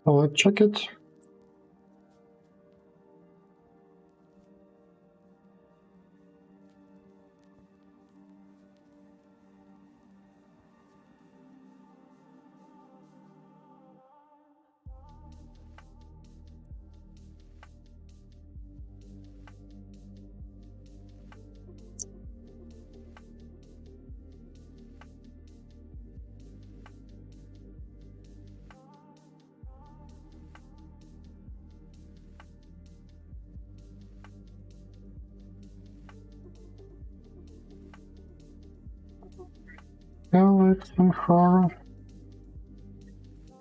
Let's check it. Select somehow,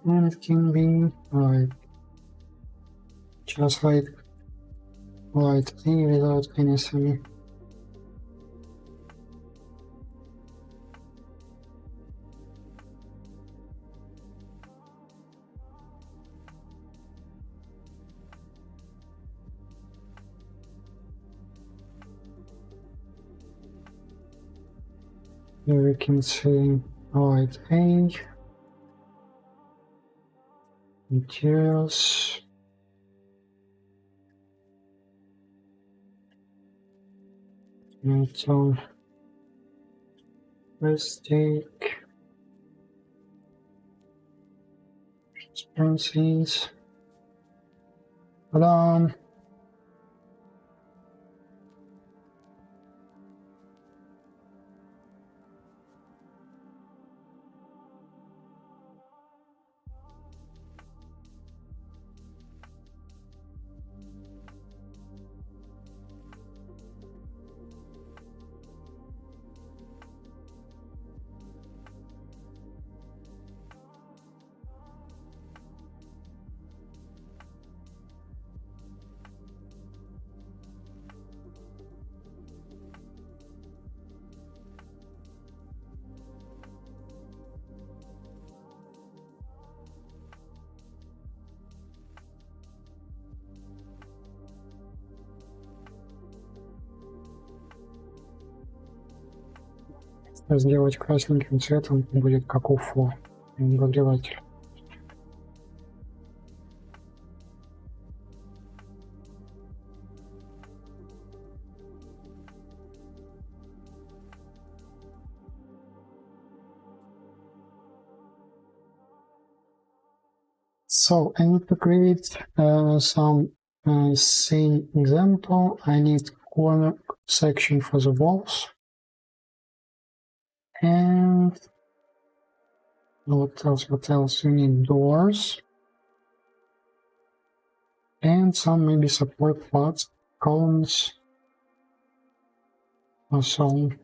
and it can be like just like without anything. Here we can see light A, materials, metal, plastic, transparencies, alarm. Сделать красненьким цветом будет как UFO, нагреватель. So I need to create some scene example. I need corner section for the walls. And what else? You need doors. And some maybe support parts, columns, or so on.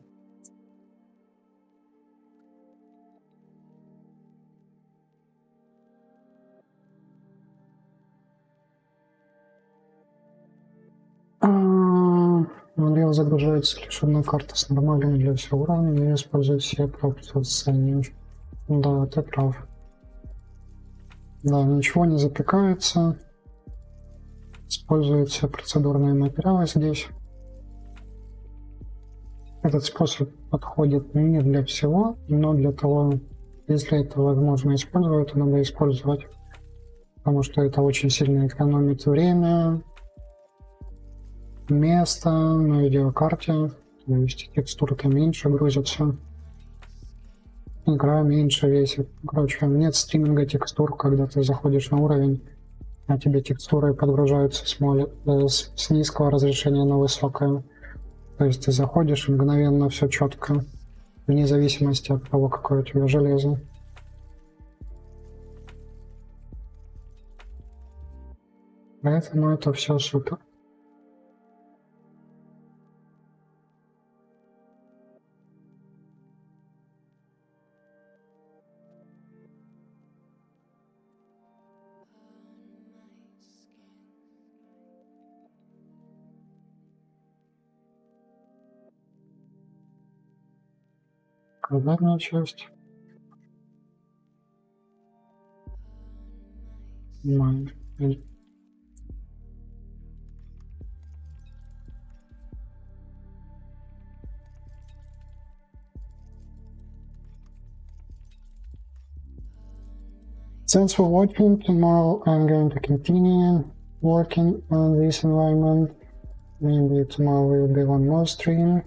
Модел загружается лишь одна карта с нормальным для всего уровня, не использует все пропорции. Да, ты прав. Да, ничего не запекается. Используются процедурные материалы здесь. Этот способ подходит не для всего, но для того, если это возможно использовать, то надо использовать. Потому что это очень сильно экономит время, место на видеокарте, то есть текстуры-то меньше грузятся, игра меньше весит. Короче, нет стриминга текстур, когда ты заходишь на уровень, а тебе текстуры подгружаются с низкого разрешения на высокое. То есть ты заходишь и мгновенно все четко, вне зависимости от того, какое у тебя железо. Поэтому это все супер. Квадратная часть. Thanks for watching. Tomorrow I'm going to continue working on this environment. Maybe tomorrow will be one more stream.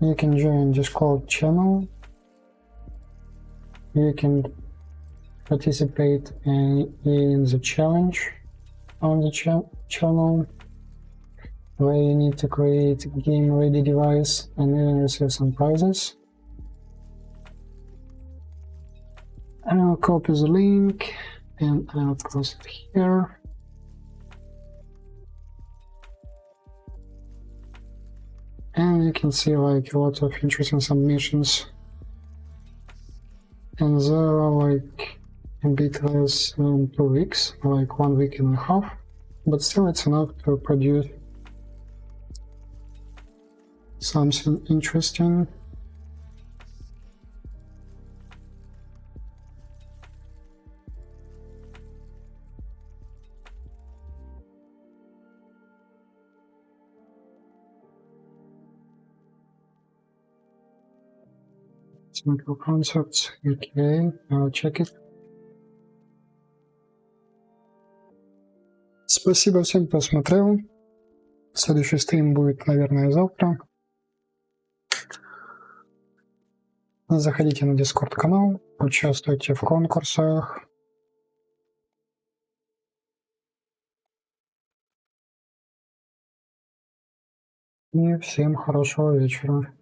You can join Discord channel. You can participate in the challenge on the channel, where you need to create a game-ready device and even receive some prizes. I'll copy the link and I'll post it here. And you can see like a lot of interesting submissions. And there are like a bit less than 2 weeks, like 1 week and a half, but still it's enough to produce something interesting. Simple concepts. Okay, I'll check it. Спасибо всем, кто смотрел. Следующий стрим будет, наверное, завтра. Заходите на Discord канал, участвуйте в конкурсах. И всем хорошего вечера.